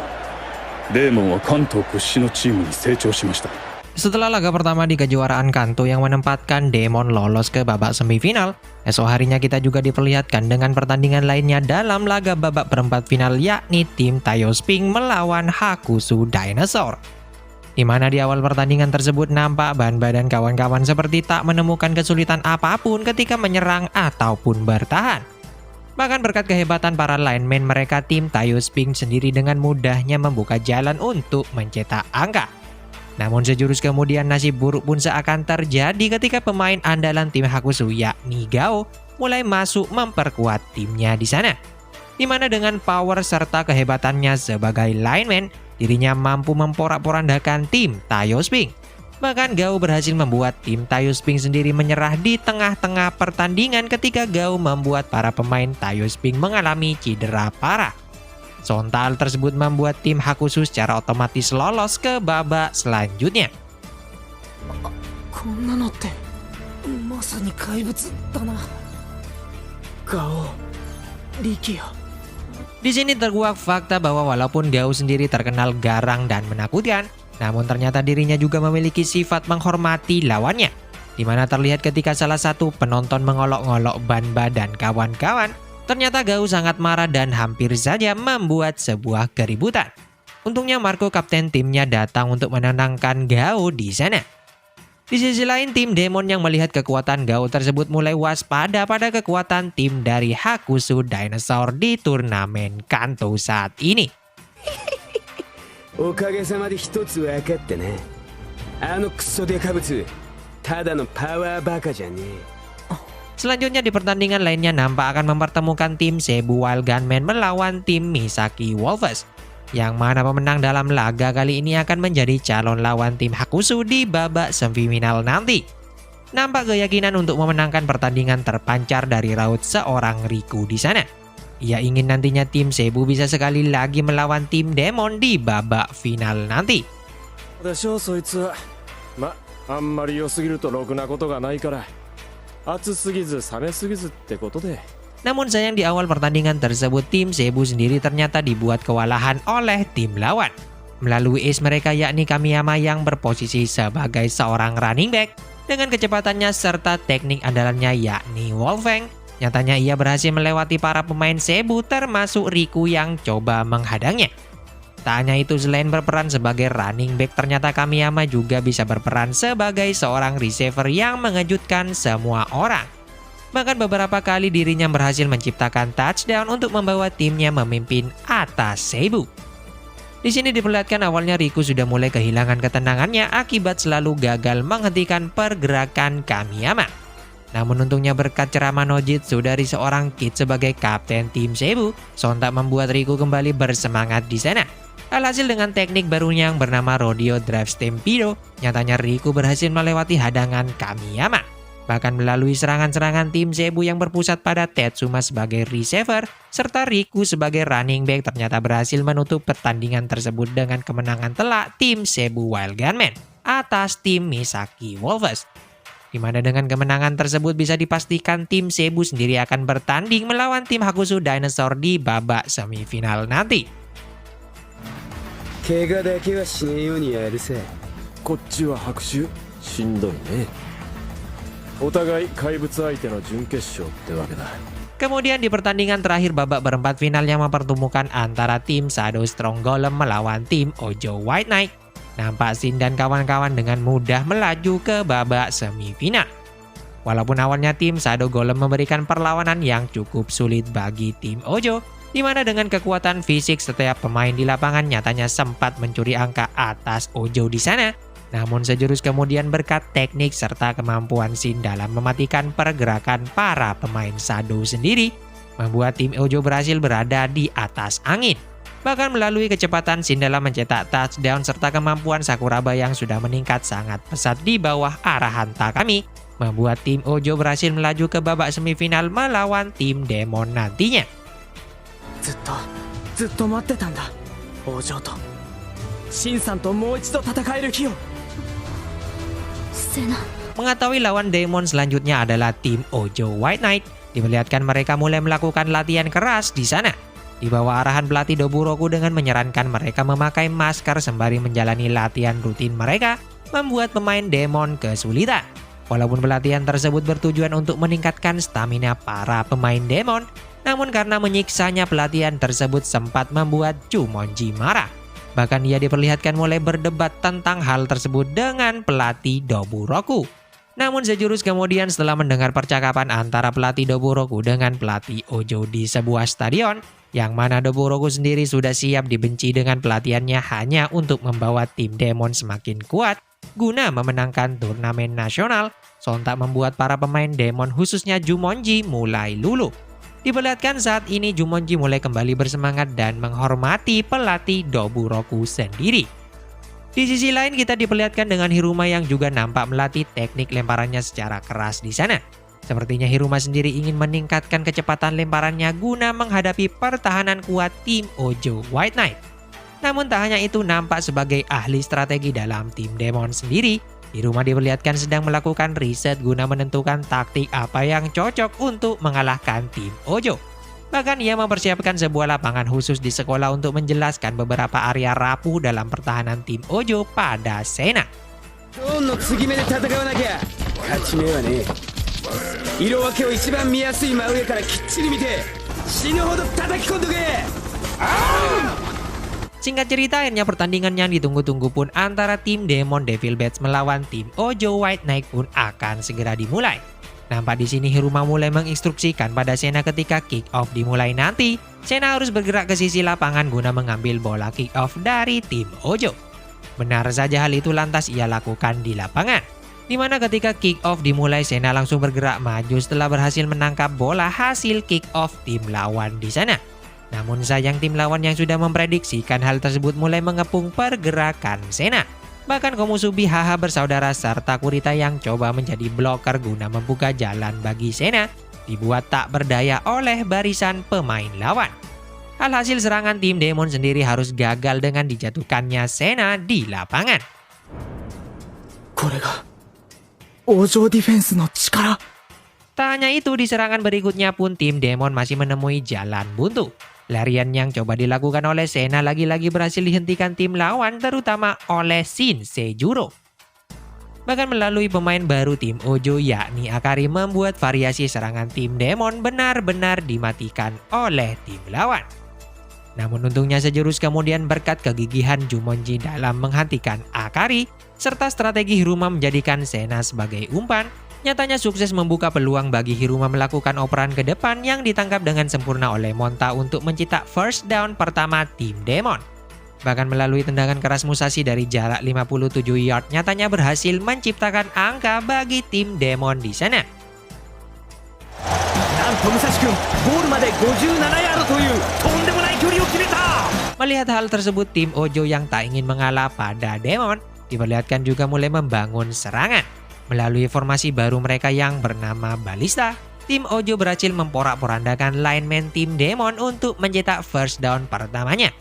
I: デーモンは関東屈指のチームに成長しました。
A: Setelah laga pertama di kejuaraan Kanto yang menempatkan Demon lolos ke babak semifinal, esok harinya kita juga diperlihatkan dengan pertandingan lainnya dalam laga babak perempat final, yakni tim Tayo Sping melawan Hakusu Dinosaur. Di mana di awal pertandingan tersebut nampak Banba dan kawan-kawan seperti tak menemukan kesulitan apapun ketika menyerang ataupun bertahan. Bahkan berkat kehebatan para lineman mereka, tim Tayo Sping sendiri dengan mudahnya membuka jalan untuk mencetak angka. Namun sejurus kemudian nasib buruk pun seakan terjadi ketika pemain andalan tim Hakusu yakni Gao mulai masuk memperkuat timnya di sana. Di mana dengan power serta kehebatannya sebagai lineman, dirinya mampu memporak-porandakan tim Tayo Sping. Bahkan Gao berhasil membuat tim Tayo Sping sendiri menyerah di tengah-tengah pertandingan ketika Gao membuat para pemain Tayo Sping mengalami cedera parah. Sontal tersebut membuat tim Hakusu secara otomatis lolos ke babak selanjutnya.
C: こんなのってまさに怪物だな。ガオ、リキヤ。
A: Di sini terkuak fakta bahwa walaupun Gao sendiri terkenal garang dan menakutkan, namun ternyata dirinya juga memiliki sifat menghormati lawannya. Di mana terlihat ketika salah satu penonton mengolok-ngolok Banba dan kawan-kawan, Ternyata Gao sangat marah dan hampir saja membuat sebuah keributan. Untungnya Marco, kapten timnya, datang untuk menenangkan Gao di sana. Di sisi lain, tim Demon yang melihat kekuatan Gao tersebut mulai waspada pada kekuatan tim dari Hakushu Dinosaur di turnamen Kanto saat ini.
E: おかげさまで一つ分かったな。あのクソデカブツ、ただのパワーバカじゃねえ。
A: Selanjutnya di pertandingan lainnya nampak akan mempertemukan tim Cebu Wild Gunmen melawan tim Misaki Wolves. Yang mana pemenang dalam laga kali ini akan menjadi calon lawan tim Hakushu di babak semifinal nanti. Nampak keyakinan untuk memenangkan pertandingan terpancar dari raut seorang Riku di sana. Ia ingin nantinya tim Cebu bisa sekali lagi melawan tim Demon di babak final nanti.
J: でしょそいつは。ま、あんまり良すぎるとろくなことがないから。 熱すぎず冷めすぎずってことで。
A: Namun sayang di awal pertandingan tersebut tim Cebu sendiri ternyata dibuat kewalahan oleh tim lawan. Melalui ace mereka yakni Kamiyama yang berposisi sebagai seorang running back dengan kecepatannya serta teknik andalannya yakni Wallfang. Nyatanya ia berhasil melewati para pemain Cebu termasuk Riku yang coba menghadangnya. Tak hanya itu, selain berperan sebagai running back, ternyata Kamiyama juga bisa berperan sebagai seorang receiver yang mengejutkan semua orang. Bahkan beberapa kali dirinya berhasil menciptakan touchdown untuk membawa timnya memimpin atas Cebu. Di sini diperlihatkan awalnya Riku sudah mulai kehilangan ketenangannya akibat selalu gagal menghentikan pergerakan Kamiyama. Namun untungnya berkat ceramah Nojitsu dari seorang kid sebagai kapten tim Cebu, sontak membuat Riku kembali bersemangat di sana. Alhasil dengan teknik barunya yang bernama Rodeo Drive Stampedo, nyatanya Riku berhasil melewati hadangan Kamiyama. Bahkan melalui serangan-serangan tim Cebu yang berpusat pada Tetsuma sebagai receiver, serta Riku sebagai running back ternyata berhasil menutup pertandingan tersebut dengan kemenangan telak tim Cebu Wild Gunmen atas tim Misaki Wolves. Di mana dengan kemenangan tersebut bisa dipastikan tim Cebu sendiri akan bertanding melawan tim Hakushu Dinosaur di babak semifinal nanti.
E: 怪我だけはしねえようにやるさ。
J: こっちは拍手しんどいね。お互い怪物相手の準決勝ってわけだ。
A: Kemudian di pertandingan terakhir babak berempat final yang mempertemukan antara tim Shadow Strong Golem melawan tim Ojo White Knight, nampak Shin dan kawan-kawan dengan mudah melaju ke babak semifinal. Walaupun awalnya tim Shadow Golem memberikan perlawanan yang cukup sulit bagi tim Ojo, di mana dengan kekuatan fisik setiap pemain di lapangan nyatanya sempat mencuri angka atas Ojo di sana. Namun sejurus kemudian berkat teknik serta kemampuan Shin dalam mematikan pergerakan para pemain Shadow sendiri, membuat tim Ojo berhasil berada di atas angin. Bahkan melalui kecepatan Shin dalam mencetak touchdown serta kemampuan Sakuraba yang sudah meningkat sangat pesat di bawah arahan Takami, membuat tim Ojo berhasil melaju ke babak semifinal melawan tim Demon nantinya.
C: ずっと待ってたんだ王城とシンさんともう一度戦える日を。
A: Mengetahui lawan Demon selanjutnya adalah tim Ojo White Knight, diperlihatkan mereka mulai melakukan latihan keras di sana. Di bawah arahan pelatih Doburoku dengan menyarankan mereka memakai masker sembari menjalani latihan rutin mereka, membuat pemain Demon kesulitan. Walaupun pelatihan tersebut bertujuan untuk meningkatkan stamina para pemain Demon, namun karena menyiksanya pelatihan tersebut sempat membuat Jumonji marah. Bahkan ia diperlihatkan mulai berdebat tentang hal tersebut dengan pelatih Doburoku. Namun sejurus kemudian setelah mendengar percakapan antara pelatih Doburoku dengan pelatih Ojo di sebuah stadion, yang mana Doburoku sendiri sudah siap dibenci dengan pelatihannya hanya untuk membawa tim Demon semakin kuat guna memenangkan turnamen nasional, sontak membuat para pemain Demon khususnya Jumonji mulai luluh. Diperlihatkan saat ini Jumonji mulai kembali bersemangat dan menghormati pelatih Doburoku sendiri. Di sisi lain kita diperlihatkan dengan Hiruma yang juga nampak melatih teknik lemparannya secara keras di sana. Sepertinya Hiruma sendiri ingin meningkatkan kecepatan lemparannya guna menghadapi pertahanan kuat tim Ojo White Knight. Namun tak hanya itu, nampak sebagai ahli strategi dalam tim Demon sendiri, Hiruma diperlihatkan sedang melakukan riset guna menentukan taktik apa yang cocok untuk mengalahkan tim Ojo. Bahkan ia mempersiapkan sebuah lapangan khusus di sekolah untuk menjelaskan beberapa area rapuh dalam pertahanan tim Ojo pada Sena.
G: 死ぬほど叩き込んどけ。
A: Singkat cerita, akhirnya pertandingan yang ditunggu-tunggu pun antara tim Demon Devil Bats melawan tim Ojo White Knight pun akan segera dimulai. Nampak di sini Hiruma mulai menginstruksikan pada Sena ketika kick off dimulai nanti, Sena harus bergerak ke sisi lapangan guna mengambil bola kick off dari tim Ojo. Benar saja hal itu lantas ia lakukan di lapangan. Di mana ketika kick off dimulai, Sena langsung bergerak maju setelah berhasil menangkap bola hasil kick off tim lawan di sana. Namun sayang tim lawan yang sudah memprediksikan hal tersebut mulai mengepung pergerakan Sena. Bahkan Komusubi, Haha bersaudara serta Kurita yang coba menjadi bloker guna membuka jalan bagi Sena dibuat tak berdaya oleh barisan pemain lawan. Alhasil serangan tim Demon sendiri harus gagal dengan dijatuhkannya Sena di lapangan.
C: これが王城ディフェンスの力。
A: Tak hanya itu, di serangan berikutnya pun tim Demon masih menemui jalan buntu. Larian yang coba dilakukan oleh Sena lagi-lagi berhasil dihentikan tim lawan, terutama oleh Shin Sejuro. Bahkan melalui pemain baru tim Ojo yakni Akari membuat variasi serangan tim Demon benar-benar dimatikan oleh tim lawan. Namun untungnya sejurus kemudian berkat kegigihan Jumonji dalam menghentikan Akari, serta strategi Hiruma menjadikan Sena sebagai umpan, nyatanya sukses membuka peluang bagi Hiruma melakukan operan ke depan yang ditangkap dengan sempurna oleh Monta untuk mencetak first down pertama tim Demon. Bahkan melalui tendangan keras Musashi dari jarak 57 yard nyatanya berhasil menciptakan angka bagi tim Demon di sana.
G: なんと武蔵君ゴールまで57ヤードというとんでもない距離を決めた。
A: Melihat hal tersebut, tim Ojo yang tak ingin mengalah pada Demon diperlihatkan juga mulai membangun serangan. Melalui formasi baru mereka yang bernama Balista, tim Ojo berhasil memporak-porandakan lineman tim Demon untuk mencetak first down pertamanya.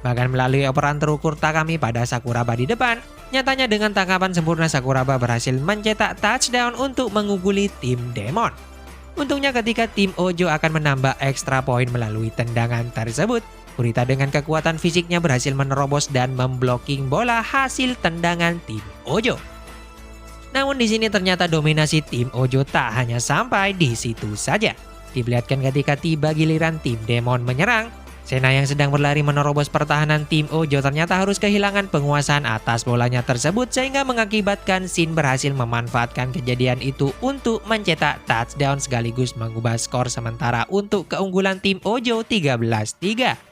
A: Bahkan melalui operan terukur Takami pada Sakuraba di depan, nyatanya dengan tangkapan sempurna Sakuraba berhasil mencetak touchdown untuk mengungguli tim Demon. Untungnya ketika tim Ojo akan menambah extra point melalui tendangan tersebut, Kurita dengan kekuatan fisiknya berhasil menerobos dan memblocking bola hasil tendangan tim Ojo. Namun di sini ternyata dominasi tim Ojo tak hanya sampai di situ saja. Diperlihatkan ketika tiba giliran tim Demon menyerang, Sena yang sedang berlari menerobos pertahanan tim Ojo ternyata harus kehilangan penguasaan atas bolanya tersebut sehingga mengakibatkan Shin berhasil memanfaatkan kejadian itu untuk mencetak touchdown sekaligus mengubah skor sementara untuk keunggulan tim Ojo 13-3.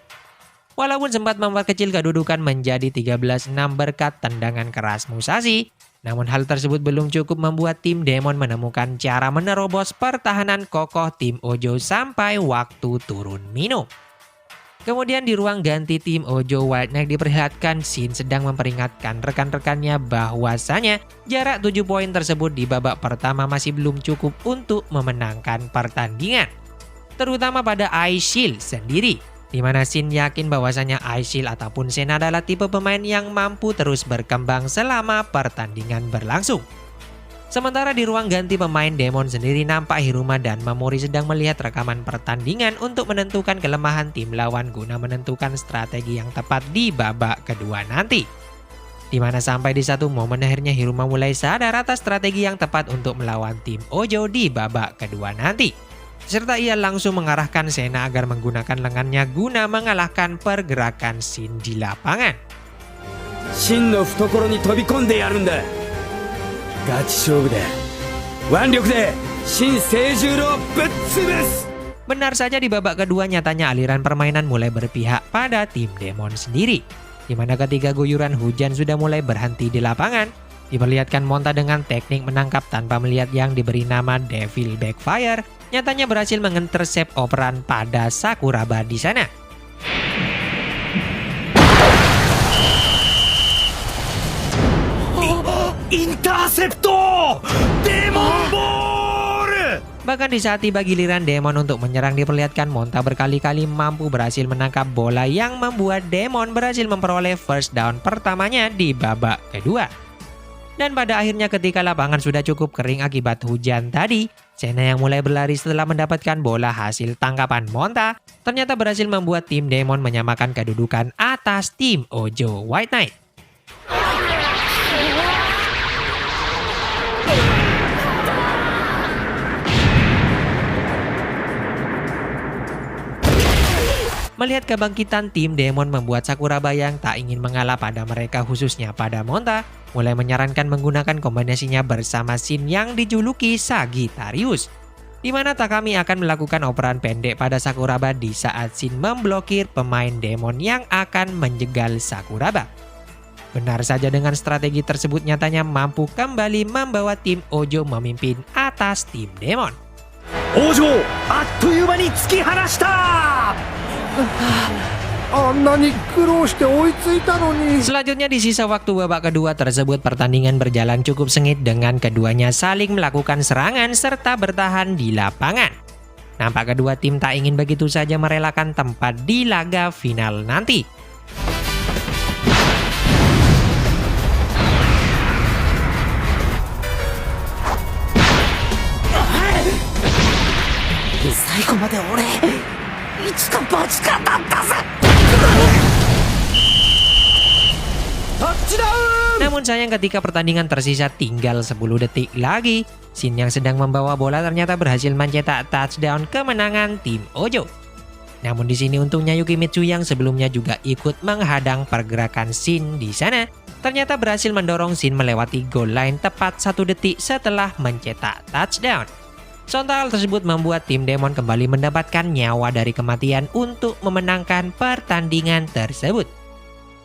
A: Walaupun sempat memperkecil kedudukan menjadi 13-6 berkat tendangan keras Musashi, namun hal tersebut belum cukup membuat tim Demon menemukan cara menerobos pertahanan kokoh tim Ojo sampai waktu turun minum. Kemudian di ruang ganti tim Ojo White Knight diperlihatkan Shin sedang memperingatkan rekan-rekannya bahwasanya jarak 7 poin tersebut di babak pertama masih belum cukup untuk memenangkan pertandingan. Terutama pada Ice Shield sendiri, di mana Shin yakin bahwasanya Ice Shield ataupun Sena adalah tipe pemain yang mampu terus berkembang selama pertandingan berlangsung. Sementara di ruang ganti pemain Demon sendiri nampak Hiruma dan Mamori sedang melihat rekaman pertandingan untuk menentukan kelemahan tim lawan guna menentukan strategi yang tepat di babak kedua nanti. Di mana sampai di satu momen akhirnya Hiruma mulai sadar atas strategi yang tepat untuk melawan tim Ojo di babak kedua nanti. Serta ia langsung mengarahkan Sena agar menggunakan lengannya guna mengalahkan pergerakan Shin di lapangan.
G: Shinの懐に飛び込んでやるんだ。ガチ勝負だ。腕力でShin Seijuroぶっ潰す。
A: Benar saja di babak kedua nyatanya aliran permainan mulai berpihak pada tim Demon sendiri. Di mana ketika guyuran hujan sudah mulai berhenti di lapangan, diperlihatkan Monta dengan teknik menangkap tanpa melihat yang diberi nama Devil Backfire, nyatanya berhasil mengintersep operan pada Sakuraba di sana.
G: Intercepto! Demon Ball!
A: Bahkan di saat tiba giliran Demon untuk menyerang diperlihatkan Monta berkali-kali mampu berhasil menangkap bola yang membuat Demon berhasil memperoleh first down pertamanya di babak kedua. Dan pada akhirnya ketika lapangan sudah cukup kering akibat hujan tadi, Sena yang mulai berlari setelah mendapatkan bola hasil tangkapan Monta ternyata berhasil membuat tim Demon menyamakan kedudukan atas tim Ojo White Knight. Melihat kebangkitan tim Demon membuat Sakuraba yang tak ingin mengalah pada mereka khususnya pada Monta, mulai menyarankan menggunakan kombinasinya bersama Shin yang dijuluki Sagittarius. Di mana Takami akan melakukan operan pendek pada Sakuraba di saat Shin memblokir pemain Demon yang akan menjegal Sakuraba. Benar saja dengan strategi tersebut nyatanya mampu kembali membawa tim Ojo memimpin atas tim Demon.
G: Ojo, あっという間に突き放した!
F: あんなに苦労して追いついたのに。
A: Selanjutnya di sisa waktu babak kedua tersebut pertandingan berjalan cukup sengit dengan keduanya saling melakukan serangan serta bertahan di lapangan. Nampak kedua tim tak ingin begitu saja merelakan tempat di laga final nanti. Namun sayang ketika pertandingan tersisa tinggal 10 detik lagi, Shin yang sedang membawa bola ternyata berhasil mencetak touchdown kemenangan tim Ojo. Namun di sini untungnya Yukimitsu yang sebelumnya juga ikut menghadang pergerakan Shin di sana, ternyata berhasil mendorong Shin melewati goal line tepat 1 detik setelah mencetak touchdown. Sontak tersebut membuat tim Demon kembali mendapatkan nyawa dari kematian untuk memenangkan pertandingan tersebut.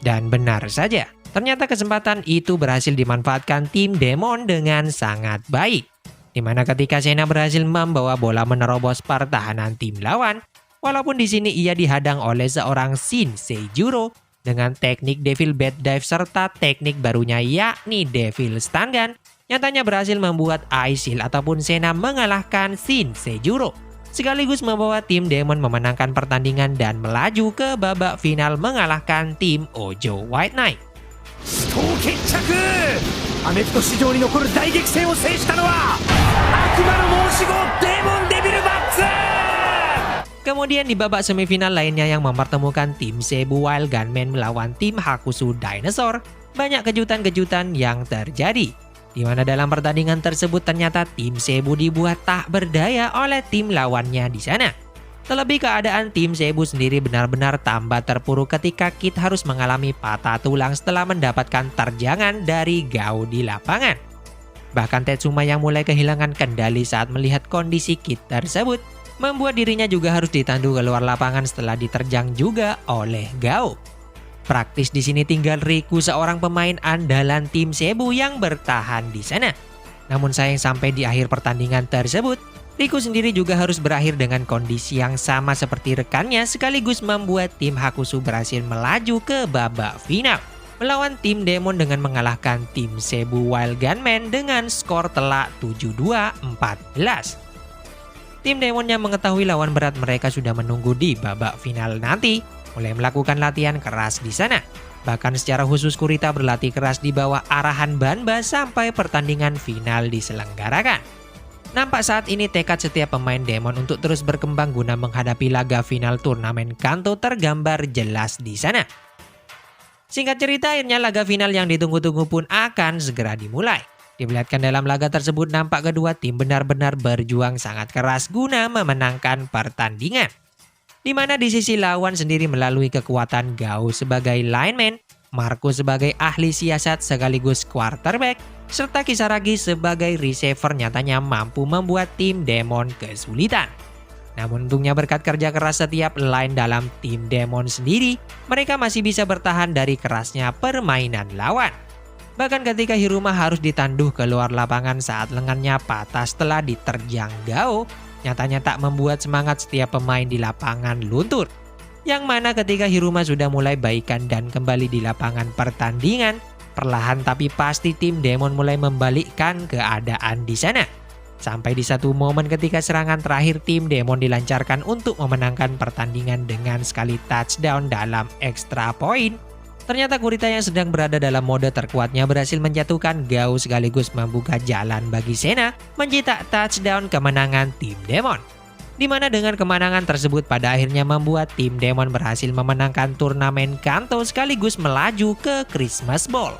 A: Dan benar saja, ternyata kesempatan itu berhasil dimanfaatkan tim Demon dengan sangat baik. Di mana ketika Sena berhasil membawa bola menerobos pertahanan tim lawan, walaupun di sini ia dihadang oleh seorang Shin Seijuro dengan teknik Devil Bad Dive serta teknik barunya yakni Devil Stun Gun, nyatanya berhasil membuat Aisil ataupun Sena mengalahkan Shin Seijuro, sekaligus membawa tim Demon memenangkan pertandingan dan melaju ke babak final mengalahkan tim Ojo White Knight.
G: 死闘決着! アメフト史上に残る大激戦を制したのは悪魔の申し子デーモンデビルバッツ!
A: Kemudian di babak semifinal lainnya yang mempertemukan tim Cebu Wild Gunmen melawan tim Hakushu Dinosaur, banyak kejutan-kejutan yang terjadi. Di mana dalam pertandingan tersebut ternyata tim Cebu dibuat tak berdaya oleh tim lawannya di sana. Terlebih keadaan tim Cebu sendiri benar-benar tambah terpuruk ketika Kid harus mengalami patah tulang setelah mendapatkan terjangan dari Gao di lapangan. Bahkan Tetsuma yang mulai kehilangan kendali saat melihat kondisi Kid tersebut, membuat dirinya juga harus ditandu keluar lapangan setelah diterjang juga oleh Gao. Praktis di sini tinggal Riku, seorang pemain andalan tim Cebu yang bertahan di sana. Namun sayang sampai di akhir pertandingan tersebut, Riku sendiri juga harus berakhir dengan kondisi yang sama seperti rekannya, sekaligus membuat tim Hakushu berhasil melaju ke babak final melawan tim Demon dengan mengalahkan tim Cebu Wild Gunmen dengan skor telak 7-2-14. Tim Demon yang mengetahui lawan berat mereka sudah menunggu di babak final nanti, mulai melakukan latihan keras di sana. Bahkan secara khusus Kurita berlatih keras di bawah arahan Banba sampai pertandingan final diselenggarakan. Nampak saat ini tekad setiap pemain Demon untuk terus berkembang guna menghadapi laga final turnamen Kanto tergambar jelas di sana. Singkat cerita, akhirnya laga final yang ditunggu-tunggu pun akan segera dimulai. Diperlihatkan dalam laga tersebut nampak kedua tim benar-benar berjuang sangat keras guna memenangkan pertandingan. Di mana di sisi lawan sendiri melalui kekuatan Gao sebagai lineman, Marco sebagai ahli siasat sekaligus quarterback, serta Kisaragi sebagai receiver nyatanya mampu membuat tim Demon kesulitan. Namun untungnya berkat kerja keras setiap line dalam tim Demon sendiri, mereka masih bisa bertahan dari kerasnya permainan lawan. Bahkan ketika Hiruma harus ditanduh keluar lapangan saat lengannya patah setelah diterjang Gao, nyatanya tak membuat semangat setiap pemain di lapangan luntur. Yang mana ketika Hiruma sudah mulai baikan dan kembali di lapangan pertandingan, perlahan tapi pasti tim Demon mulai membalikkan keadaan di sana. Sampai di satu momen ketika serangan terakhir tim Demon dilancarkan untuk memenangkan pertandingan dengan sekali touchdown dalam extra point, ternyata Kurita yang sedang berada dalam mode terkuatnya berhasil menjatuhkan Gao sekaligus membuka jalan bagi Sena mencetak touchdown kemenangan tim Demon. Di mana dengan kemenangan tersebut pada akhirnya membuat tim Demon berhasil memenangkan turnamen Kanto sekaligus melaju ke Christmas Bowl.